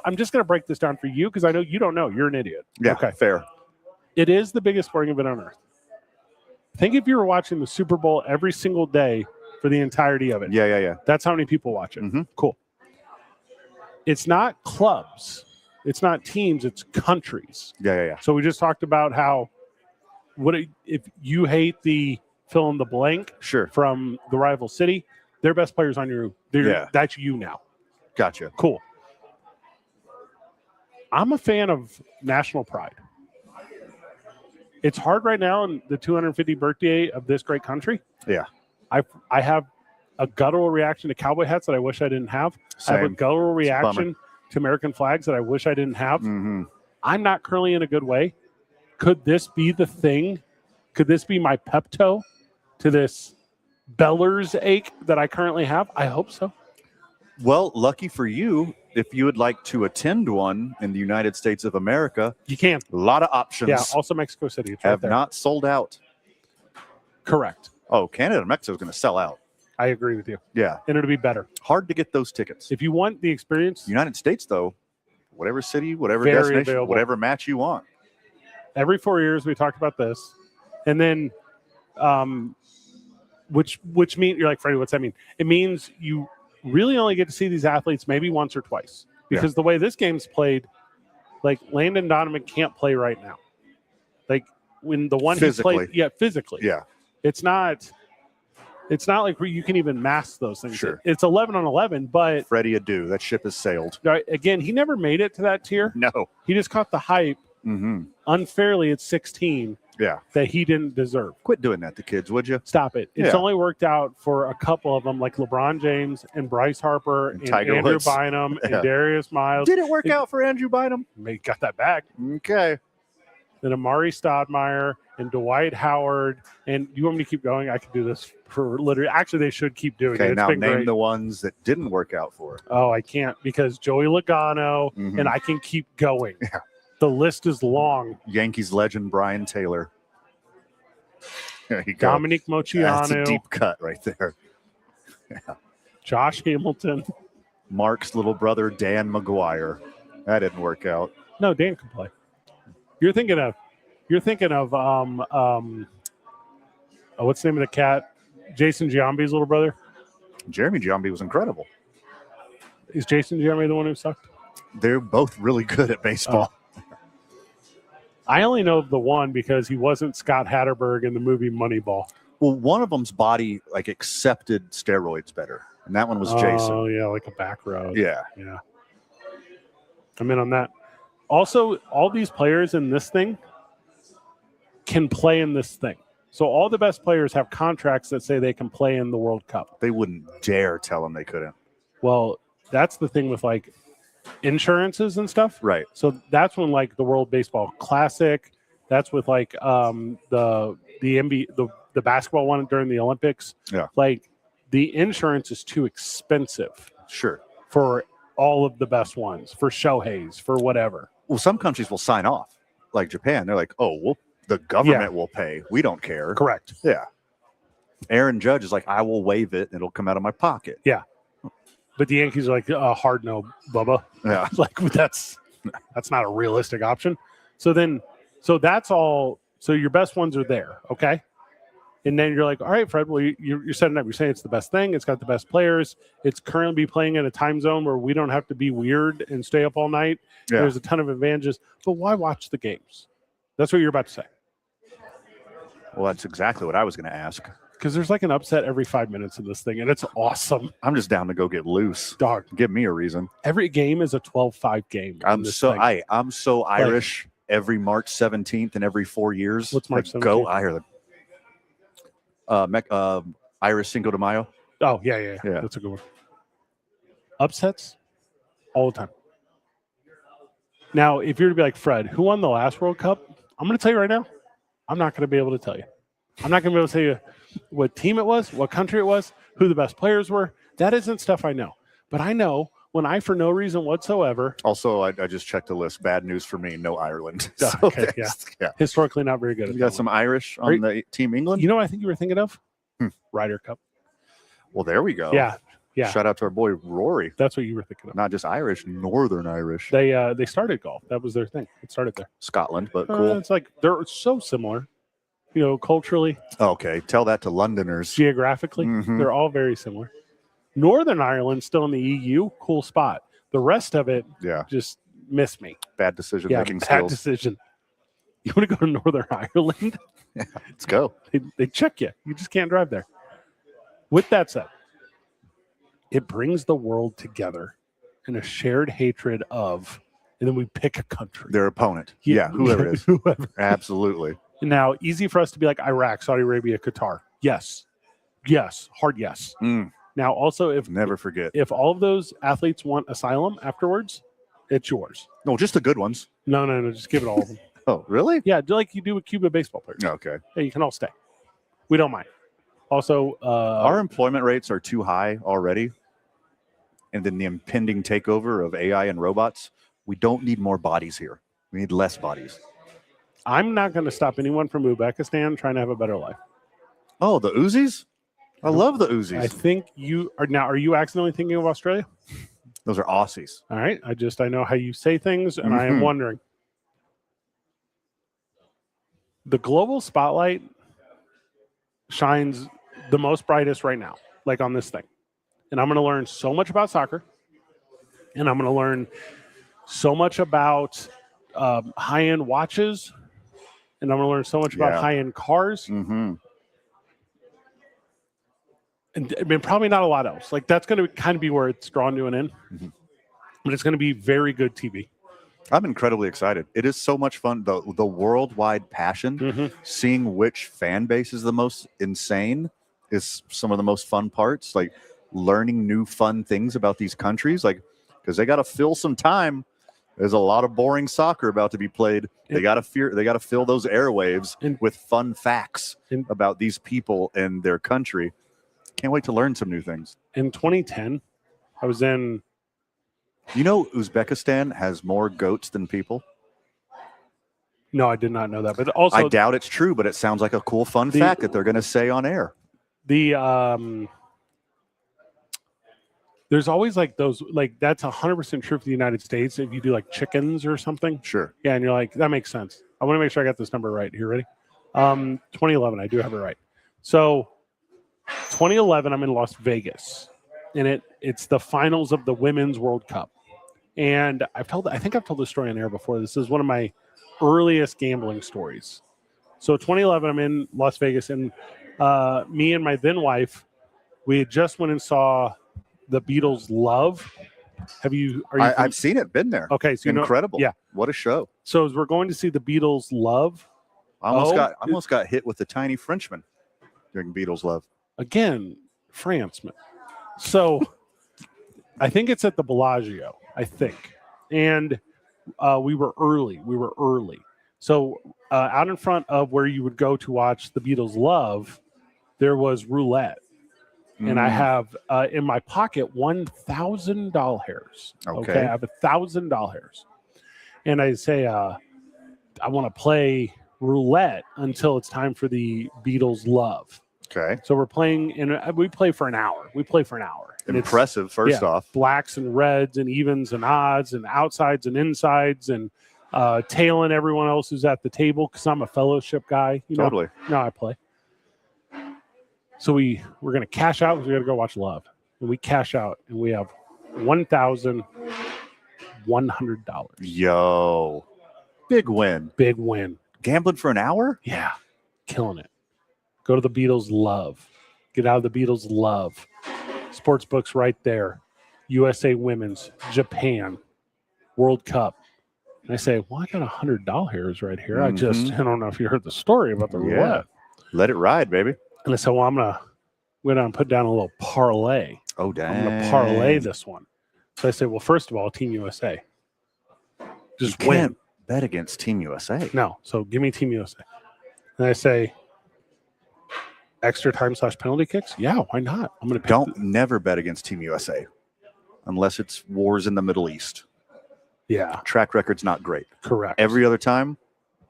I'm just going to break this down for you because I know you don't know. You're an idiot. Yeah, okay. Fair. It is the biggest sporting event on earth. Think if you were watching the Super Bowl every single day for the entirety of it. Yeah. That's how many people watch it. Mm-hmm. Cool. It's not clubs. It's not teams. It's countries. Yeah. So we just talked about how if you hate the fill in the blank from the rival city, their best players on your that's you now. Gotcha. Cool. I'm a fan of national pride. It's hard right now in the 250th birthday of this great country. Yeah. I have a guttural reaction to cowboy hats that I wish I didn't have. Same. I have a guttural reaction to American flags that I wish I didn't have. Mm-hmm. I'm not currently in a good way. Could this be the thing? Could this be my Pepto to this Beller's ache that I currently have? I hope so. Well, lucky for you, if you would like to attend one in the United States of America, you can. A lot of options. Yeah, also Mexico City. It's have right not sold out. Correct. Oh, Canada and Mexico is going to sell out. I agree with you. Yeah. And it'll be better. Hard to get those tickets. If you want the experience. United States, though, whatever city, whatever very destination, available. whatever match you want. Every 4 years, we talked about this. And then, which mean, you're like, Freddie, what's that mean? It means you really only get to see these athletes maybe once or twice. Because the way this game's played, like Landon Donovan can't play right now. Like when the one Physically. he played, physically. Yeah. It's not like you can even mask those things. Sure. It's 11 on 11, but Freddie adieu. That ship has sailed. Again, he never made it to that tier. No. He just caught the hype unfairly at 16 that he didn't deserve. Quit doing that to kids, would you? Stop it. It's only worked out for a couple of them, like LeBron James and Bryce Harper and Andrew Woods. Bynum and Darius Miles. Did it work out for Andrew Bynum? He got that back. Okay. Then Amari Stoudemire and Dwight Howard. And you want me to keep going? I could do this for literally. Actually, they should keep doing it. Okay, It's now been name great. the ones that didn't work out for. Oh, I can't because Joey Logano, and I can keep going. Yeah. The list is long. Yankees legend Brian Taylor. There you go. Dominic Moceanu. That's a deep cut right there. Josh Hamilton. Mark's little brother, Dan McGuire. That didn't work out. No, Dan can play. You're thinking of what's the name of the cat? Jason Giambi's little brother. Jeremy Giambi was incredible. Is Jason Giambi the one who sucked? They're both really good at baseball. I only know of the one because he wasn't Scott Hatterberg in the movie Moneyball. Well, one of them's body accepted steroids better, and that one was Jason. Oh yeah, like a back road. Yeah. I'm in on that. Also, all these players in this thing can play in this thing. So all the best players have contracts that say they can play in the World Cup. They wouldn't dare tell them they couldn't. Well, that's the thing with like insurances and stuff. Right. So that's when like the World Baseball Classic, that's with like the NBA, the basketball one during the Olympics. Yeah. Like the insurance is too expensive. Sure. For all of the best ones, for Shohei's, for whatever. Well, some countries will sign off, like Japan. They're like, oh, well, the government will pay. We don't care. Correct. Yeah. Aaron Judge is like, I will waive it, and it'll come out of my pocket. Yeah. But the Yankees are like, hard no, Bubba. Yeah. Like that's not a realistic option. So that's all. So your best ones are there. Okay. And then you're like, all right, Fred, well, you're setting up. You're saying it's the best thing. It's got the best players. It's currently playing in a time zone where we don't have to be weird and stay up all night. Yeah. There's a ton of advantages. But why watch the games? That's what you're about to say. Well, that's exactly what I was going to ask. Because there's like an upset every 5 minutes in this thing, and it's awesome. I'm just down to go get loose. Dog. Give me a reason. Every game is a 12-5 game. I'm so Irish every March 17th and every 4 years. What's March 17th? Go Ireland. Irish Cinco de Mayo. Oh, yeah. That's a good one. Upsets all the time. Now, if you're to be like, Fred, who won the last World Cup? I'm going to tell you right now, I'm not going to be able to tell you. I'm not going to be able to tell you what team it was, what country it was, who the best players were. That isn't stuff I know. But I know when I, for no reason whatsoever. Also, I just checked the list. Bad news for me, no Ireland. So okay, yeah. Historically not very good. You got some Irish on the Team England? You know what I think you were thinking of? Ryder Cup. Well, there we go. Yeah. Shout out to our boy Rory. That's what you were thinking of. Not just Irish, Northern Irish. They started golf. That was their thing. It started there. Scotland, but cool. It's like they're so similar, culturally. Okay, tell that to Londoners. Geographically, they're all very similar. Northern Ireland still in the EU, cool spot. The rest of it, just miss me. Bad decision making bad skills. Decision. You want to go to Northern Ireland? Yeah, let's go. They check you. You just can't drive there. With that said, it brings the world together in a shared hatred of, and then we pick a country. Their opponent. Yeah, whoever it is. Whoever. Absolutely. Now, easy for us to be like Iraq, Saudi Arabia, Qatar. Yes. Hard yes. Now, also, if all of those athletes want asylum afterwards, it's yours. No, just the good ones. No. Just give it all of them. Oh, really? Yeah, like you do with Cuba baseball players. Okay. Yeah, you can all stay. We don't mind. Also, our employment rates are too high already. And then the impending takeover of AI and robots, we don't need more bodies here. We need less bodies. I'm not going to stop anyone from Uzbekistan trying to have a better life. Oh, the Uzis? I love the Uzis. I think you are now. Are you accidentally thinking of Australia? Those are Aussies. All right. I know how you say things, and I am wondering. The global spotlight shines the most brightest right now, like on this thing. And I'm going to learn so much about soccer, and I'm going to learn so much about high-end watches and I'm going to learn so much about high-end cars. Mm-hmm. And I mean, probably not a lot else. Like, that's going to kind of be where it's drawn to an end. Mm-hmm. But it's going to be very good TV. I'm incredibly excited. It is so much fun. The worldwide passion, seeing which fan base is the most insane is some of the most fun parts. Like learning new fun things about these countries, like because they got to fill some time. There's a lot of boring soccer about to be played. They got to fill those airwaves with fun facts about these people and their country. Can't wait to learn some new things. In 2010, I was in. You know, Uzbekistan has more goats than people. No, I did not know that. But also, I doubt it's true, but it sounds like a cool, fun fact that they're going to say on air. There's always like those, like that's 100% true for the United States. If you do like chickens or something, sure, yeah, and you're like, that makes sense. I want to make sure I got this number right. You ready? 2011, I do have it right. So, 2011, I'm in Las Vegas, and it's the finals of the Women's World Cup. And I think I've told this story on air before. This is one of my earliest gambling stories. So 2011, I'm in Las Vegas, and me and my then wife, we had just went and saw the Beatles' Love. I've seen it, been there. Okay, so incredible. Yeah, what a show. So as we're going to see the Beatles' Love, I almost got hit with the tiny Frenchman during Beatles' Love. Again, Franceman. So I think it's at the Bellagio, I think. And we were early. So out in front of where you would go to watch the Beatles' Love, there was roulette. And I have in my pocket $1,000. Okay. I have $1,000. And I say, I want to play roulette until it's time for the Beatles' Love. Okay. So we're playing, and we play for an hour. And impressive, first off. Blacks and reds and evens and odds and outsides and insides and tailing everyone else who's at the table because I'm a fellowship guy. Totally. No, I play. So we're going to cash out because we got to go watch Love. And we cash out, and we have $1,100. Yo. Big win. Big win. Gambling for an hour? Yeah. Killing it. Go to the Beatles' Love. Get out of the Beatles' Love. Sportsbook's right there. USA Women's, Japan, World Cup. And I say, well, I got $100 right here. I don't know if you heard the story about the roulette. Let it ride, baby. And I said, well, I'm going to put down a little parlay. Oh, dang. I'm going to parlay this one. So I say, well, first of all, Team USA. Just you can't bet against Team USA. No. So give me Team USA. And I say, extra time / penalty kicks? Yeah, why not? I'm going to never bet against Team USA unless it's wars in the Middle East. Yeah. Track record's not great. Correct. Every other time?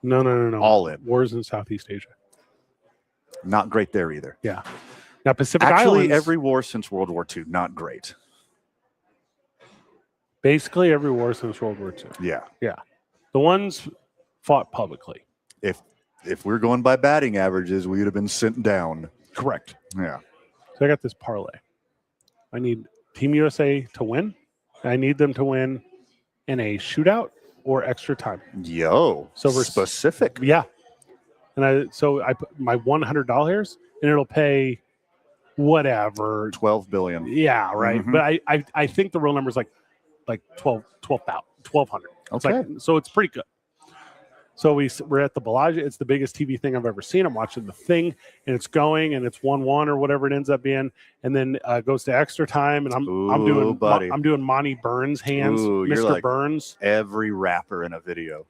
No. All in. Wars in Southeast Asia. Not great there either. Yeah. Now, Pacific Islands. Every war since World War II, not great. Basically, every war since World War II. Yeah. Yeah. The ones fought publicly. If we're going by batting averages, we would have been sent down. Correct. Yeah. So I got this parlay. I need Team USA to win. I need them to win in a shootout or extra time. Yo. So we're specific. Yeah. And I put my $100 and it'll pay whatever. $12 billion. Yeah, right. Mm-hmm. But I think the real number is like 1,200. Okay. So it's pretty good. So we're at the Bellagio. It's the biggest TV thing I've ever seen. I'm watching the thing, and it's going, and it's 1-1 or whatever it ends up being, and then goes to extra time, and I'm doing Monty Burns hands, Mr. You're like Burns. Every rapper in a video.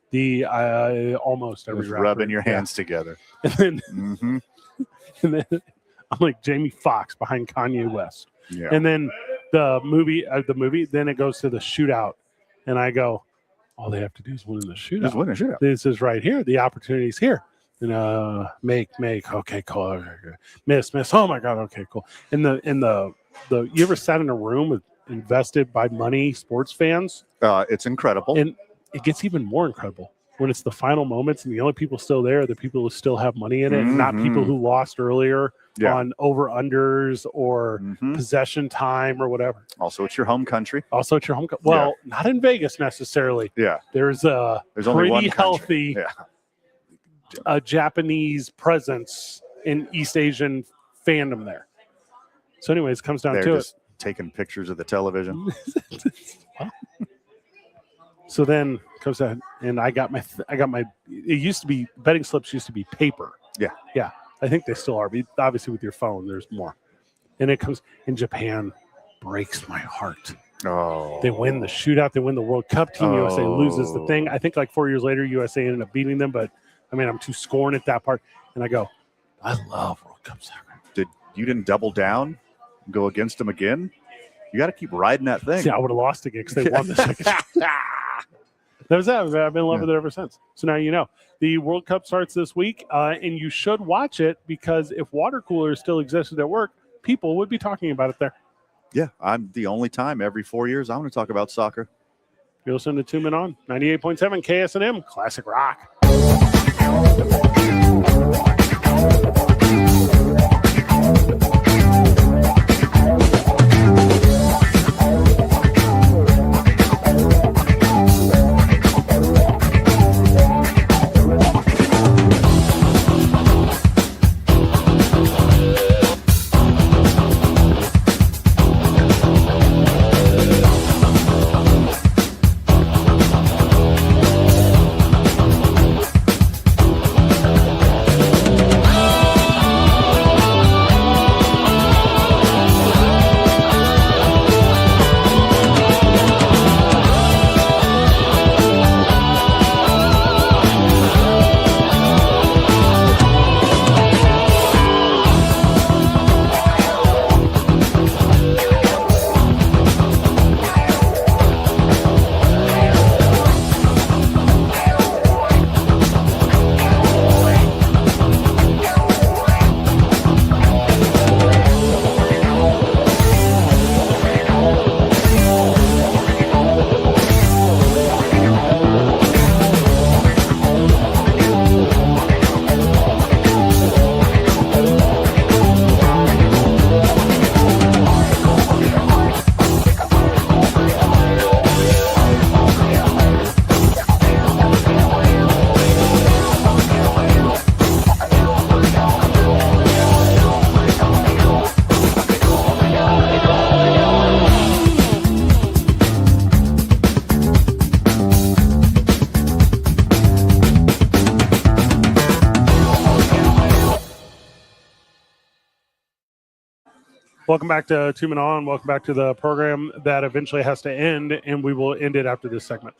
Almost every rapper. Rubbing your hands together. And then, and then I'm like Jamie Foxx behind Kanye West. Yeah. And then the movie, then it goes to the shootout, and I go, all they have to do is win the shootout. Just win a shootout. This is right here. The opportunity's here. And make. Okay, cool. Okay. Miss. Oh my God. Okay, cool. And the you ever sat in a room with invested by money sports fans? It's incredible. And it gets even more incredible when it's the final moments and the only people still there are the people who still have money in it, and not people who lost earlier on over unders or possession time or whatever. Also, it's your home country. Well, not in Vegas necessarily. Yeah. There's only one healthy a Japanese presence in East Asian fandom there. So anyways, it comes down to just taking pictures of the television. So then comes out, and I got my. It used to be betting slips used to be paper. Yeah. I think they still are. But obviously, with your phone, there's more. And it comes in Japan, breaks my heart. Oh, they win the shootout. They win the World Cup. Team USA loses the thing. I think like 4 years later, USA ended up beating them. But I mean, I'm too scorned at that part. And I go, I love World Cup soccer. You didn't double down, go against them again? You got to keep riding that thing. See, I would have lost again because they won the second. That was that. I've been in love with it ever since. So now you know. The World Cup starts this week, and you should watch it because if water coolers still existed at work, people would be talking about it there. Yeah, I'm the only time every 4 years I'm going to talk about soccer. You're listening to 2 Men On, 98.7 KSNM, Classic Rock. Welcome back to 2 Men On. Welcome back to the program that eventually has to end, and we will end it after this segment.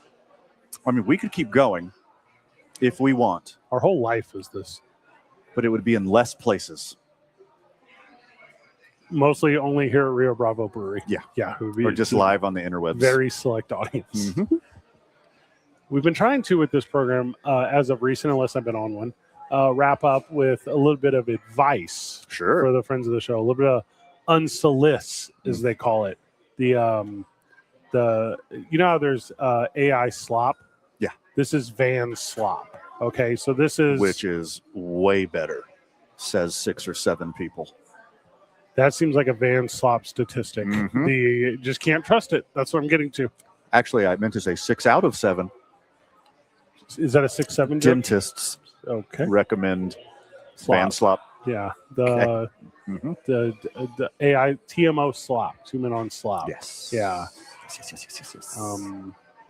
I mean, we could keep going if we want. Our whole life is this. But it would be in less places. Mostly only here at Rio Bravo Brewery. Yeah. Yeah. Or just live on the interwebs. Very select audience. Mm-hmm. We've been trying to, with this program, as of recent, unless I've been on one, wrap up with a little bit of advice for the friends of the show. A little bit of unsolicited, as they call it. The you know how there's AI slop? Yeah. This is van slop. Okay, so this is... Which is way better, says 6 or 7 people. That seems like a van slop statistic. Mm-hmm. Just can't trust it. That's what I'm getting to. Actually, I meant to say 6 out of 7. Is that a 6-7? Dentists recommend van slop. Yeah. The AI TMO slop, 2 Men On slop. Yes. Yeah. Yes.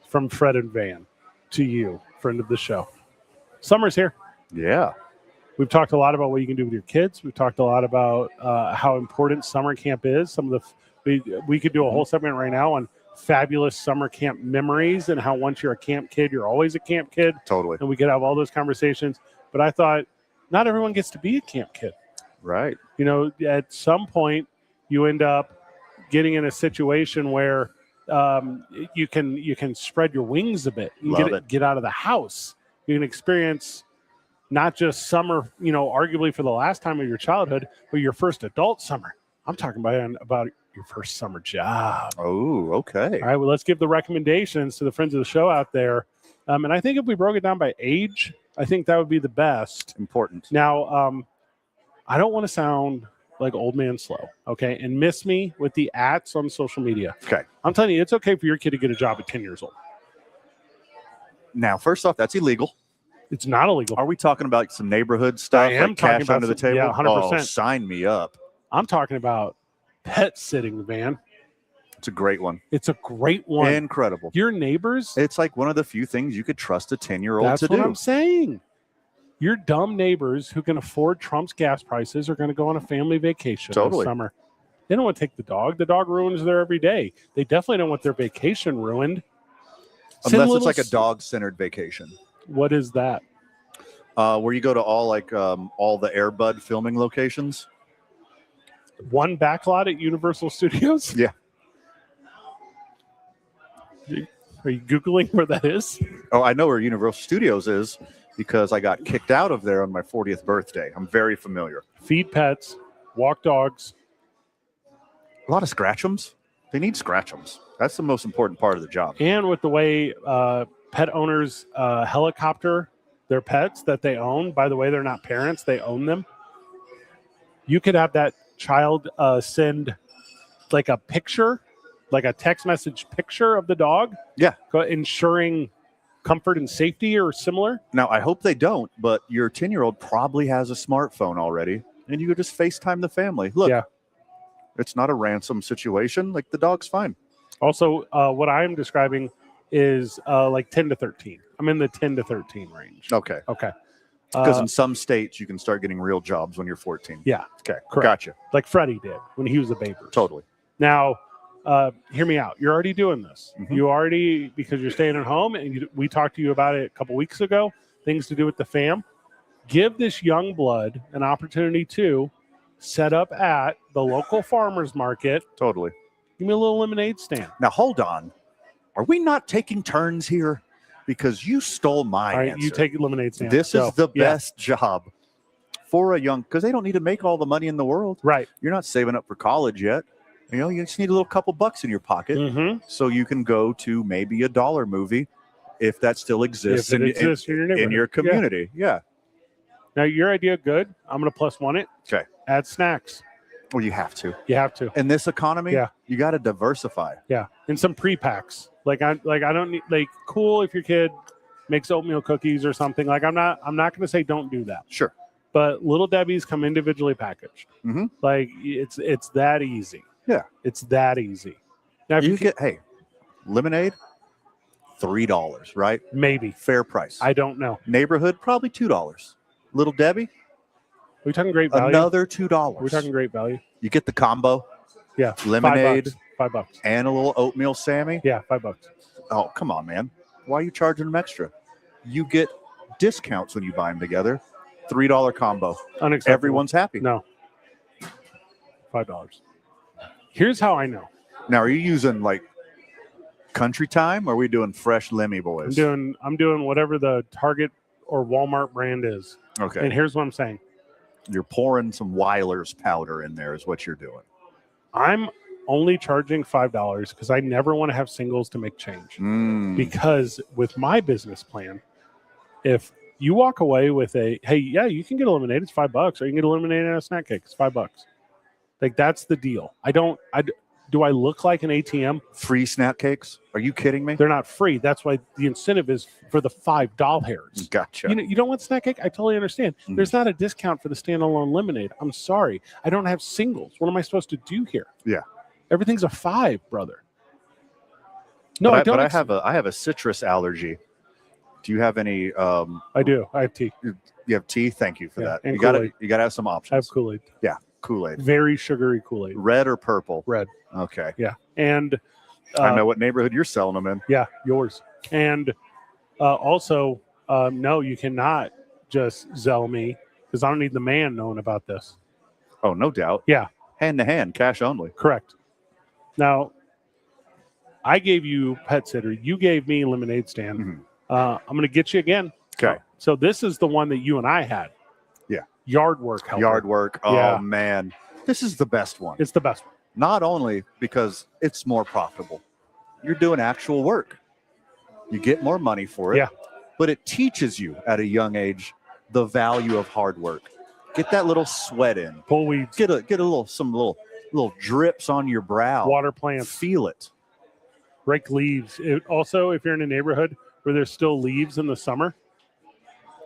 From Fred and Van to you, friend of the show. Summer's here. Yeah. We've talked a lot about what you can do with your kids. We've talked a lot about how important summer camp is. Some of the we could do a whole segment right now on fabulous summer camp memories and how once you're a camp kid, you're always a camp kid. Totally. And we could have all those conversations. But I thought not everyone gets to be a camp kid. Right. You know, at some point you end up getting in a situation where you can spread your wings a bit. You get out of the house. You can experience not just summer, you know, arguably for the last time of your childhood, but your first adult summer. I'm talking about your first summer job. Oh, okay. All right, well, let's give the recommendations to the friends of the show out there. And I think if we broke it down by age, I think that would be the best. Important. Now, I don't want to sound like old man slow, okay? And miss me with the ats on social media. Okay. I'm telling you, it's okay for your kid to get a job at 10 years old. Now, first off, that's illegal. It's not illegal. Are we talking about some neighborhood stuff? I am like talking cash about under the some- table? yeah, 100%. Oh, sign me up. I'm talking about pet sitting, Van. It's a great one. It's a great one. Incredible. Your neighbors. It's like one of the few things you could trust a 10-year-old That's to what do. I'm saying. Your dumb neighbors who can afford Trump's gas prices are going to go on a family vacation this summer. They don't want to take the dog. The dog ruins their every day. They definitely don't want their vacation ruined. Unless it's like a dog-centered vacation. What is that? Where you go to all the Air Bud filming locations. One backlot at Universal Studios? Yeah. Are you Googling where that is? Oh, I know where Universal Studios is because I got kicked out of there on my 40th birthday. I'm very familiar. Feed pets, walk dogs. A lot of scratch-ems. They need scratch-ems. That's the most important part of the job. And with the way pet owners helicopter their pets that they own, by the way, they're not parents, they own them. You could have that child send like a picture, like a text message picture of the dog. Yeah. Ensuring comfort and safety or similar. Now, I hope they don't, but your 10-year-old probably has a smartphone already, and you could just FaceTime the family. Look, it's not a ransom situation. Like, the dog's fine. Also, what I'm describing is like 10 to 13. I'm in the 10 to 13 range. Okay. Okay. Because in some states, you can start getting real jobs when you're 14. Yeah. Okay. Correct. Gotcha. Like Freddie did when he was a baby. Totally. Now, hear me out. You're already doing this. Mm-hmm. You already, because you're staying at home, and we talked to you about it a couple weeks ago, things to do with the fam. Give this young blood an opportunity to set up at the local farmer's market. Totally. Give me a little lemonade stand. Now, hold on. Are we not taking turns here? Because you stole my All right, answer. you take lemonade stand. This is the best job for a young, because they don't need to make all the money in the world. Right. You're not saving up for college yet. You know, you just need a little couple bucks in your pocket so you can go to maybe a $1 movie if that still exists, in your community. Yeah. Now, your idea, good. I'm going to +1 it. Okay. Add snacks. Well, you have to. You have to. In this economy, you got to diversify. Yeah. And some pre-packs. I don't need, cool if your kid makes oatmeal cookies or something. I'm not going to say don't do that. Sure. But Little Debbie's come individually packaged. Mm-hmm. It's that easy. Yeah. It's that easy. Now, if you get, lemonade, $3, right? Maybe. Fair price. I don't know. Neighborhood, probably $2. Little Debbie? Are we talking great value? Another $2. We're talking great value. You get the combo. Yeah. Lemonade. $5. And a little oatmeal Sammy. Yeah, $5. Oh, come on, man. Why are you charging them extra? You get discounts when you buy them together. $3 combo. Unacceptable. Everyone's happy. No. $5. Here's how I know. Now, are you using Country Time, or are we doing fresh Lemmy Boys? I'm doing whatever the Target or Walmart brand is. Okay. And here's what I'm saying. You're pouring some Weiler's powder in there is what you're doing. I'm only charging $5 because I never want to have singles to make change. Because with my business plan, if you walk away with you can get a lemonade, it's $5, or you can get a lemonade and a snack cake, it's $5. That's the deal. Do I look like an ATM? Free snack cakes? Are you kidding me? They're not free. That's why the incentive is for the $5. Gotcha. You don't want snack cake? I totally understand. There's not a discount for the standalone lemonade. I'm sorry. I don't have singles. What am I supposed to do here? Yeah. Everything's a $5, brother. No, but I don't. But I have a citrus allergy. Do you have any? I do. I have tea. You have tea? Thank you for that. And you gotta have some options. I have Kool-Aid. Yeah, Kool-Aid. Very sugary Kool-Aid. Red or purple? Red. Okay. Yeah. And I know what neighborhood you're selling them in. Yeah, yours. And also, no, you cannot just Zelle me because I don't need the man knowing about this. Oh, no doubt. Yeah. Hand to hand, cash only. Correct. Now, I gave you pet sitter. You gave me lemonade stand. Mm-hmm. I'm going to get you again. Okay. So this is the one that you and I had. Yeah. Yard work helper. Yard work. Oh, man. This is the best one. It's the best one. Not only because it's more profitable. You're doing actual work. You get more money for it. Yeah. But it teaches you at a young age the value of hard work. Get that little sweat in. Pull weeds. Get some little drips on your brow. Water plants. Feel it. Rake leaves. Also, if you're in a neighborhood where there's still leaves in the summer,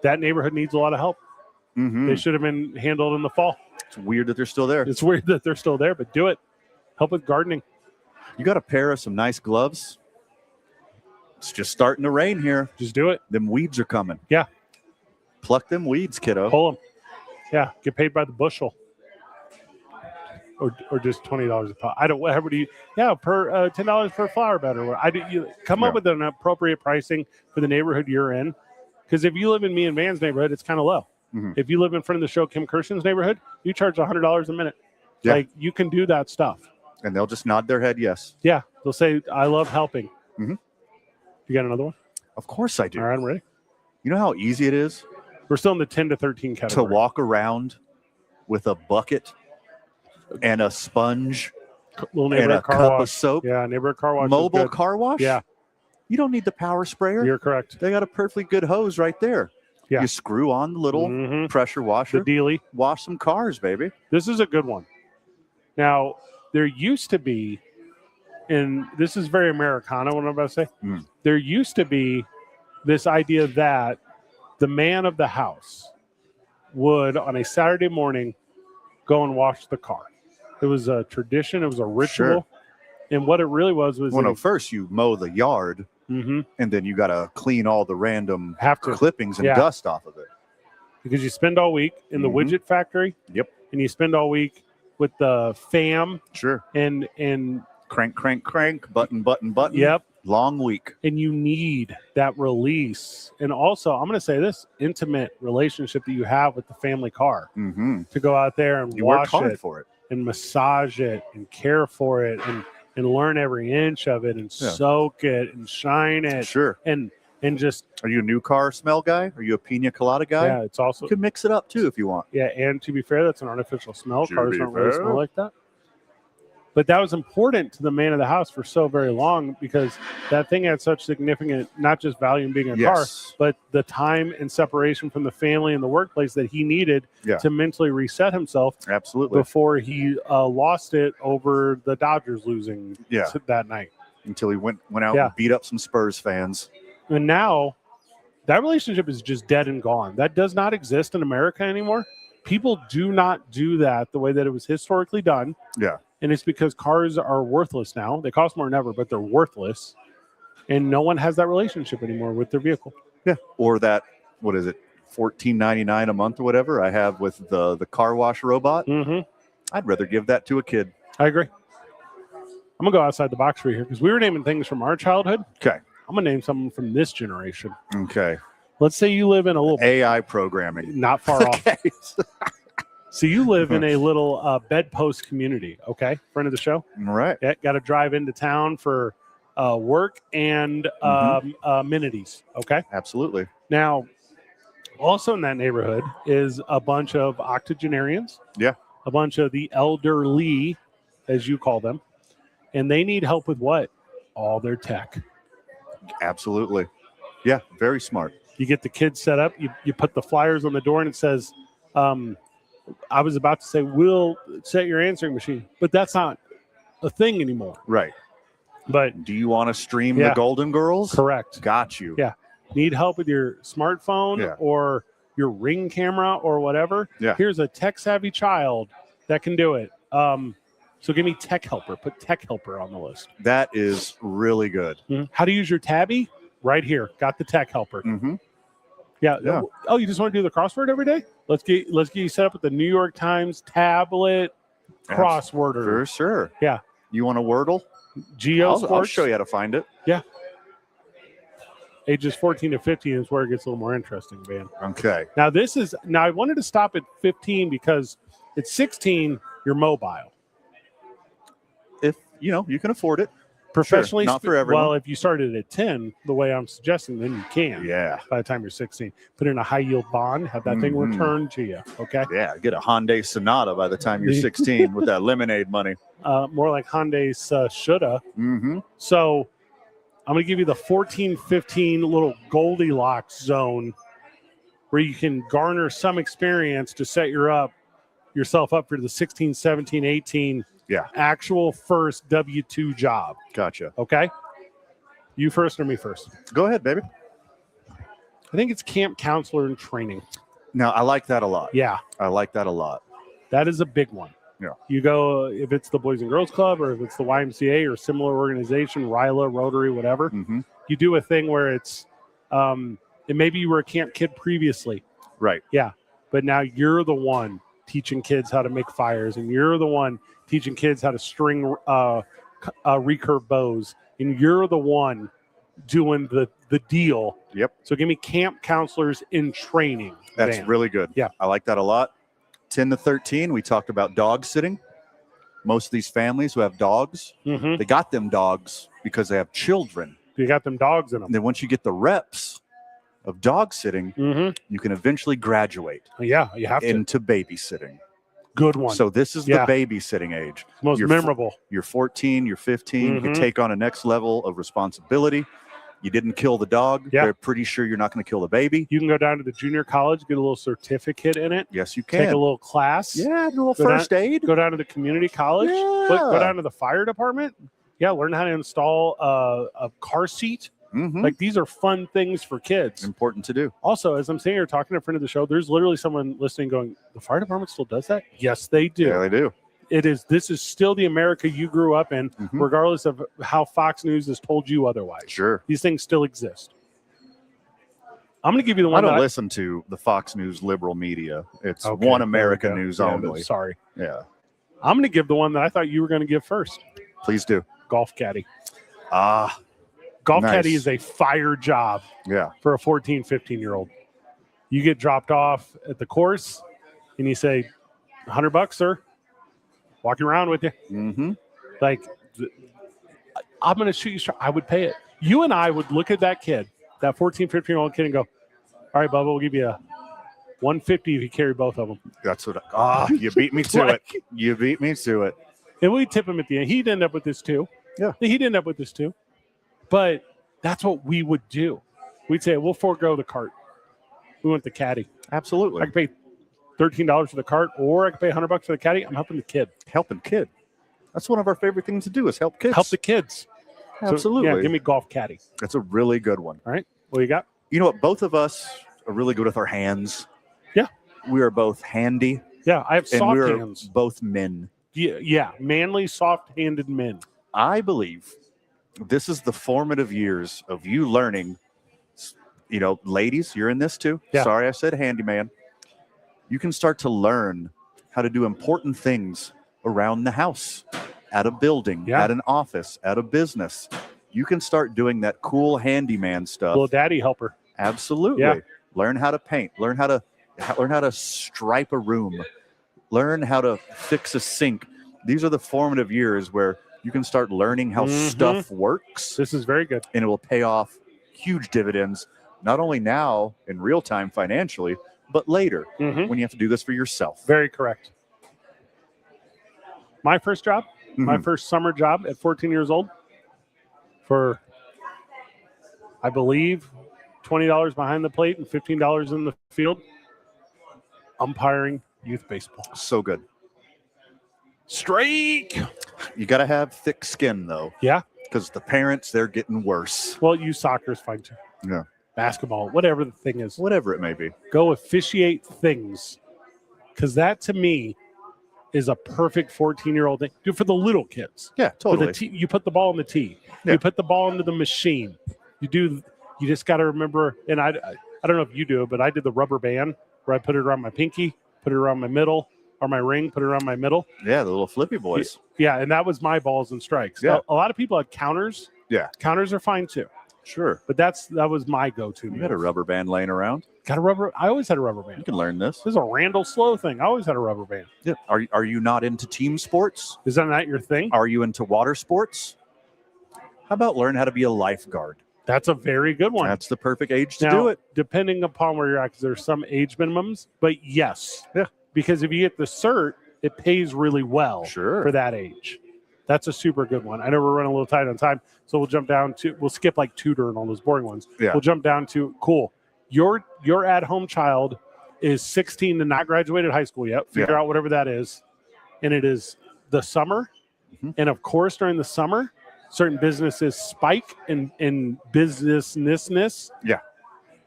that neighborhood needs a lot of help. Mm-hmm. They should have been handled in the fall. It's weird that they're still there. It's weird that they're still there, but do it. Help with gardening. You got a pair of some nice gloves. It's just starting to rain here. Just do it. Them weeds are coming. Yeah. Pluck them weeds, kiddo. Pull them. Yeah. Get paid by the bushel. Or just $20 a pot. I don't. Whatever do you? Yeah, per $10 per flower bed or what? You come up with an appropriate pricing for the neighborhood you're in. Because if you live in me and Van's neighborhood, it's kind of low. Mm-hmm. If you live in front of the show Kim Kirshen's neighborhood, you charge $100 a minute. Yeah. Like you can do that stuff. And they'll just nod their head yes. Yeah, they'll say, "I love helping." Mm-hmm. You got another one? Of course I do. All right, I'm ready. You know how easy it is? We're still in the 10 to 13 category. To walk around with a bucket and a sponge and a cup of soap. Yeah, neighborhood car wash. Mobile car wash? Yeah. You don't need the power sprayer. You're correct. They got a perfectly good hose right there. Yeah. You screw on the little pressure washer. The dealie. Wash some cars, baby. This is a good one. Now, there used to be, and this is very Americana, what I'm about to say. There used to be this idea that the man of the house would, on a Saturday morning, go and wash the car. It was a tradition. It was a ritual. Sure. And what it really was first you mow the yard, and then you got to clean all the random clippings and dust off of it. Because you spend all week in the widget factory. Yep. And you spend all week with the fam. Sure. And crank, button. Yep. Long week. And you need that release. And also, I'm going to say this, intimate relationship that you have with the family car. To go out there and wash work hard for it. And massage it and care for it and learn every inch of it and soak it and shine it. Sure. And just. Are you a new car smell guy? Are you a pina colada guy? Yeah, it's also. You can mix it up too if you want. Yeah, and to be fair, that's an artificial smell. Cars don't really smell like that. But that was important to the man of the house for so very long because that thing had such significant, not just value in being a car, but the time and separation from the family and the workplace that he needed to mentally reset himself. Absolutely. Before he lost it over the Dodgers losing that night. Until he went out and beat up some Spurs fans. And now that relationship is just dead and gone. That does not exist in America anymore. People do not do that the way that it was historically done. Yeah. And it's because cars are worthless now. They cost more than ever, but they're worthless. And no one has that relationship anymore with their vehicle. Yeah. Or that, what is it, $14.99 a month or whatever I have with the car wash robot. I'd rather give that to a kid. I agree. I'm going to go outside the box for you here because we were naming things from our childhood. Okay. I'm going to name something from this generation. Okay. Let's say you live in a little... AI programming. Not far off. So you live in a little bedpost community, okay? Friend of the show. Right. Yeah, got to drive into town for work and amenities, okay? Absolutely. Now, also in that neighborhood is a bunch of octogenarians. Yeah. A bunch of the elderly, as you call them. And they need help with what? All their tech. Absolutely. Yeah, very smart. You get the kids set up. You put the flyers on the door and it says... I was about to say, we'll set your answering machine, but that's not a thing anymore. Right. But do you want to stream the Golden Girls? Correct. Got you. Yeah. Need help with your smartphone or your Ring camera or whatever? Yeah. Here's a tech-savvy child that can do it. So give me Tech Helper. Put Tech Helper on the list. That is really good. How to use your Tabby? Right here. Got the Tech Helper. Yeah. Oh, you just want to do the crossword every day? Let's get you set up with the New York Times tablet crossworder. For sure. Yeah. You want a Wordle? I'll show you how to find it. Yeah. Ages 14 to 15 is where it gets a little more interesting, man. Okay. Now I wanted to stop at 15 because at 16 you're mobile. If you can afford it. Professionally, not for everyone. Well, if you started at 10, the way I'm suggesting, then you can. Yeah. By the time you're 16, put in a high yield bond, have that thing returned to you. Okay. Yeah. Get a Hyundai Sonata by the time you're 16 with that lemonade money. More like Hyundai's shoulda. So I'm going to give you the 14, 15 little Goldilocks zone where you can garner some experience to set yourself up for the 16, 17, 18. Yeah. Actual first W-2 job. Gotcha. Okay. You first or me first? Go ahead, baby. I think it's camp counselor in training. Now, I like that a lot. Yeah. I like that a lot. That is a big one. Yeah. You go, if it's the Boys and Girls Club or if it's the YMCA or similar organization, RILA, Rotary, whatever, you do a thing where it's, and maybe you were a camp kid previously. Right. Yeah. But now you're the one teaching kids how to make fires, and you're the one teaching kids how to string recurve bows, and you're the one doing the deal. Yep. So give me camp counselors in training. That's really good. Yeah. I like that a lot. 10 to 13, we talked about dog sitting. Most of these families who have dogs, they got them dogs because they have children. You got them dogs in them. And then once you get the reps of dog sitting, you can eventually graduate. Yeah, you have into babysitting. Good one. So this is the babysitting age. Most memorable. You're 14, you're 15. You take on a next level of responsibility. You didn't kill the dog. They're pretty sure you're not going to kill the baby. You can go down to the junior college, get a little certificate in it. Yes, you can. Take a little class. Yeah, do a little first aid. Go down to the community college. Yeah. Go down to the fire department. Yeah, learn how to install a car seat. Like, these are fun things for kids. Important to do. Also, as I'm sitting here talking to a friend of the show, there's literally someone listening going, the fire department still does that? Yes, they do. Yeah, they do. This is still the America you grew up in, regardless of how Fox News has told you otherwise. Sure. These things still exist. I'm going to give you the one. I don't listen to the Fox News liberal media. It's One America News only. Sorry. Yeah. I'm going to give the one that I thought you were going to give first. Please do. Golf caddy. Golf caddy is a fire job for a 14, 15-year-old. You get dropped off at the course, and you say, $100, sir. Walking around with you. Like, I'm going to shoot you. I would pay it. You and I would look at that kid, that 14, 15-year-old kid, and go, all right, Bubba, we'll give you a $150 if you carry both of them. That's what you beat me to it. You beat me to it. And we tip him at the end. He'd end up with this too. Yeah. He'd end up with this too. But that's what we would do. We'd say, we'll forego the cart. We want the caddy. Absolutely. I could pay $13 for the cart, or I could pay $100 for the caddy. I'm helping the kid. Helping kid. That's one of our favorite things to do is help kids. Help the kids. Absolutely. So, yeah, give me golf caddy. That's a really good one. All right. What you got? You know what? Both of us are really good with our hands. Yeah. We are both handy. Yeah, I have soft hands. Both men. Yeah, manly, soft-handed men. I believe this is the formative years of you learning. You know, ladies, you're in this too. Yeah. Sorry, I said handyman. You can start to learn how to do important things around the house, at a building, at an office, at a business. You can start doing that cool handyman stuff. Little daddy helper. Absolutely. Yeah. Learn how to paint. Learn how to stripe a room. Learn how to fix a sink. These are the formative years where you can start learning how stuff works. This is very good. And it will pay off huge dividends, not only now in real time financially, but later when you have to do this for yourself. Very correct. My first job, my first summer job at 14 years old for, I believe, $20 behind the plate and $15 in the field, umpiring youth baseball. So good. Streak. You got to have thick skin, though. Yeah. Because the parents, they're getting worse. Well, youth soccer is fine, too. Yeah. Basketball, whatever the thing is. Whatever it may be. Go officiate things. Because that, to me, is a perfect 14-year-old thing. Do it for the little kids. Yeah, totally. You put the ball in the tee. Yeah. You put the ball into the machine. You just got to remember, and I don't know if you do it, but I did the rubber band where I put it around my pinky, put it around my middle, or my ring, put it around my middle. Yeah, the little flippy boys. Yeah, and that was my balls and strikes. Yeah. A lot of people had counters. Yeah. Counters are fine too. Sure. But that was my go-to. You had a rubber band laying around? I always had a rubber band. You can learn this. This is a Randall Slow thing. I always had a rubber band. Yeah. Are you not into team sports? Is that not your thing? Are you into water sports? How about learn how to be a lifeguard? That's a very good one. That's the perfect age to now, do it. Depending upon where you're at, because there's some age minimums, but yes. Yeah. Because if you get the cert, it pays really well for that age. That's a super good one. I know we're running a little tight on time, so we'll skip like tutor and all those boring ones. Yeah. We'll jump down to, cool, your at-home child is 16 and not graduated high school yet. Figure out whatever that is. And it is the summer. And of course, during the summer, certain businesses spike in businessness. Yeah.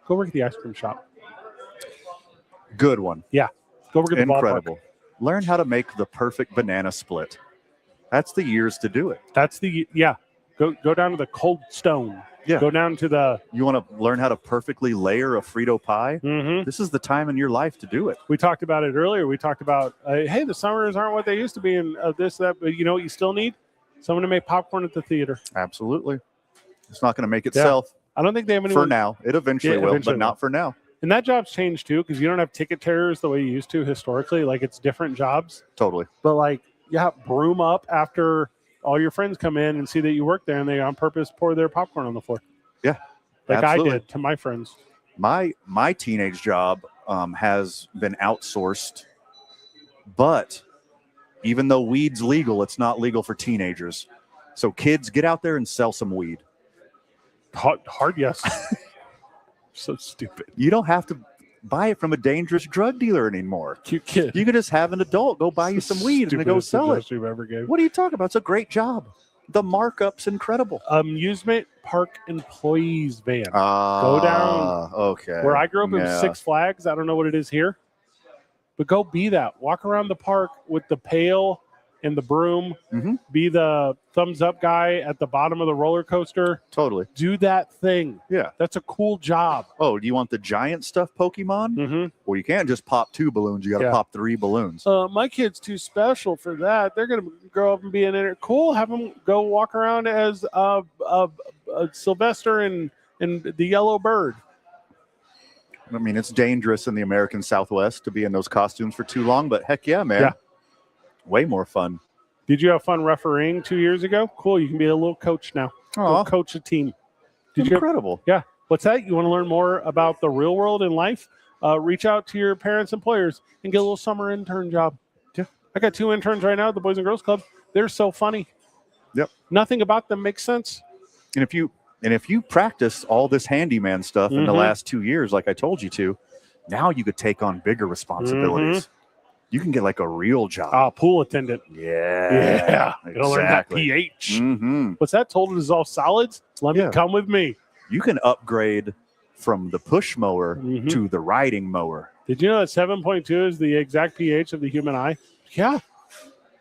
Go work at the ice cream shop. Good one. Yeah. Go work at the Incredible. ballpark. Learn how to make the perfect banana split. That's the years to do it. Go down to the Cold Stone. Yeah. Go down to the. You want to learn how to perfectly layer a Frito pie? Mm-hmm. This is the time in your life to do it. We talked about it earlier. We talked about, hey, the summers aren't what they used to be, and this, that. But you know what you still need? Someone to make popcorn at the theater. Absolutely. It's not going to make itself. I don't think they have anyone. For now. It eventually will, but not for now. And that job's changed, too, because you don't have ticket terrors the way you used to historically. Like, it's different jobs. Totally. But, like, broom up after all your friends come in and see that you work there, and they on purpose pour their popcorn on the floor. Yeah. Like absolutely. I did to my friends. My teenage job has been outsourced, but even though weed's legal, it's not legal for teenagers. So kids, get out there and sell some weed. Hard yes. So stupid. You don't have to buy it from a dangerous drug dealer anymore. Cute kid. You can just have an adult go buy you some weed and go sell it. You've ever gave. What are you talking about? It's a great job. The markup's incredible. Amusement park employees van. Go down. Okay. Where I grew up, it was Six Flags. I don't know what it is here. But go be that. Walk around the park with the pail and the broom. Mm-hmm. Be the thumbs up guy at the bottom of the roller coaster. Totally. Do that thing. Yeah. That's a cool job. Oh, do you want the giant stuff Pokemon? Mm-hmm. Well, you can't just pop 2 balloons. You got to pop 3 balloons. My kid's too special for that. They're going to grow up and be cool. Have them go walk around as Sylvester and the Yellow Bird. I mean, it's dangerous in the American Southwest to be in those costumes for too long, but heck yeah, man. Yeah. Way more fun. Did you have fun refereeing 2 years ago? Cool. You can be a little coach now. Go coach a team. Incredible. Yeah. What's that? You want to learn more about the real world in life? Reach out to your parents' employers and get a little summer intern job. Yeah. I got 2 interns right now at the Boys and Girls Club. They're so funny. Yep. Nothing about them makes sense. And if you practice all this handyman stuff in the last 2 years, like I told you to, now you could take on bigger responsibilities. You can get like a real job. Pool attendant. Yeah. Exactly. You'll learn that pH. What's that? Total dissolve solids? Let me come with me. You can upgrade from the push mower to the riding mower. Did you know that 7.2 is the exact pH of the human eye? Yeah.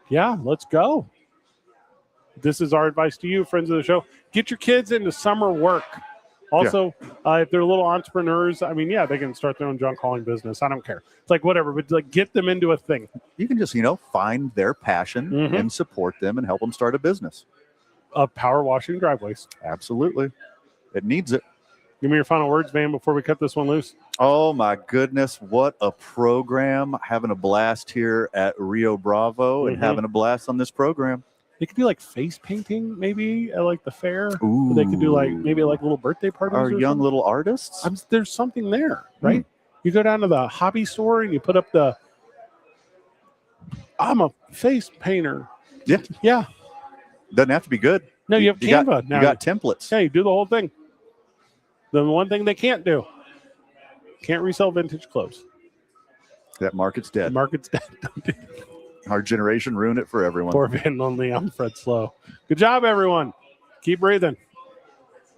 Yeah, let's go. This is our advice to you, friends of the show. Get your kids into summer work. Also, if they're little entrepreneurs, I mean, they can start their own junk hauling business. I don't care. It's like whatever, but like get them into a thing. You can just, find their passion and support them and help them start a business. Of power washing driveways. Absolutely. It needs it. Give me your final words, Van, before we cut this one loose. Oh, my goodness. What a program. Having a blast here at Rio Bravo and having a blast on this program. They could do like face painting, maybe at like the fair. Ooh. They could do maybe little birthday parties. Our young little artists. There's something there, right? You go down to the hobby store and you put up I'm a face painter. Yeah. Yeah. Doesn't have to be good. No, you have Canva now. You got templates. Yeah, you do the whole thing. The one thing they can't do, can't resell vintage clothes. That market's dead. The market's dead. Don't do it. Our generation ruined it for everyone. Poor Van Lonely. I'm Fred Slow. Good job, everyone. Keep breathing.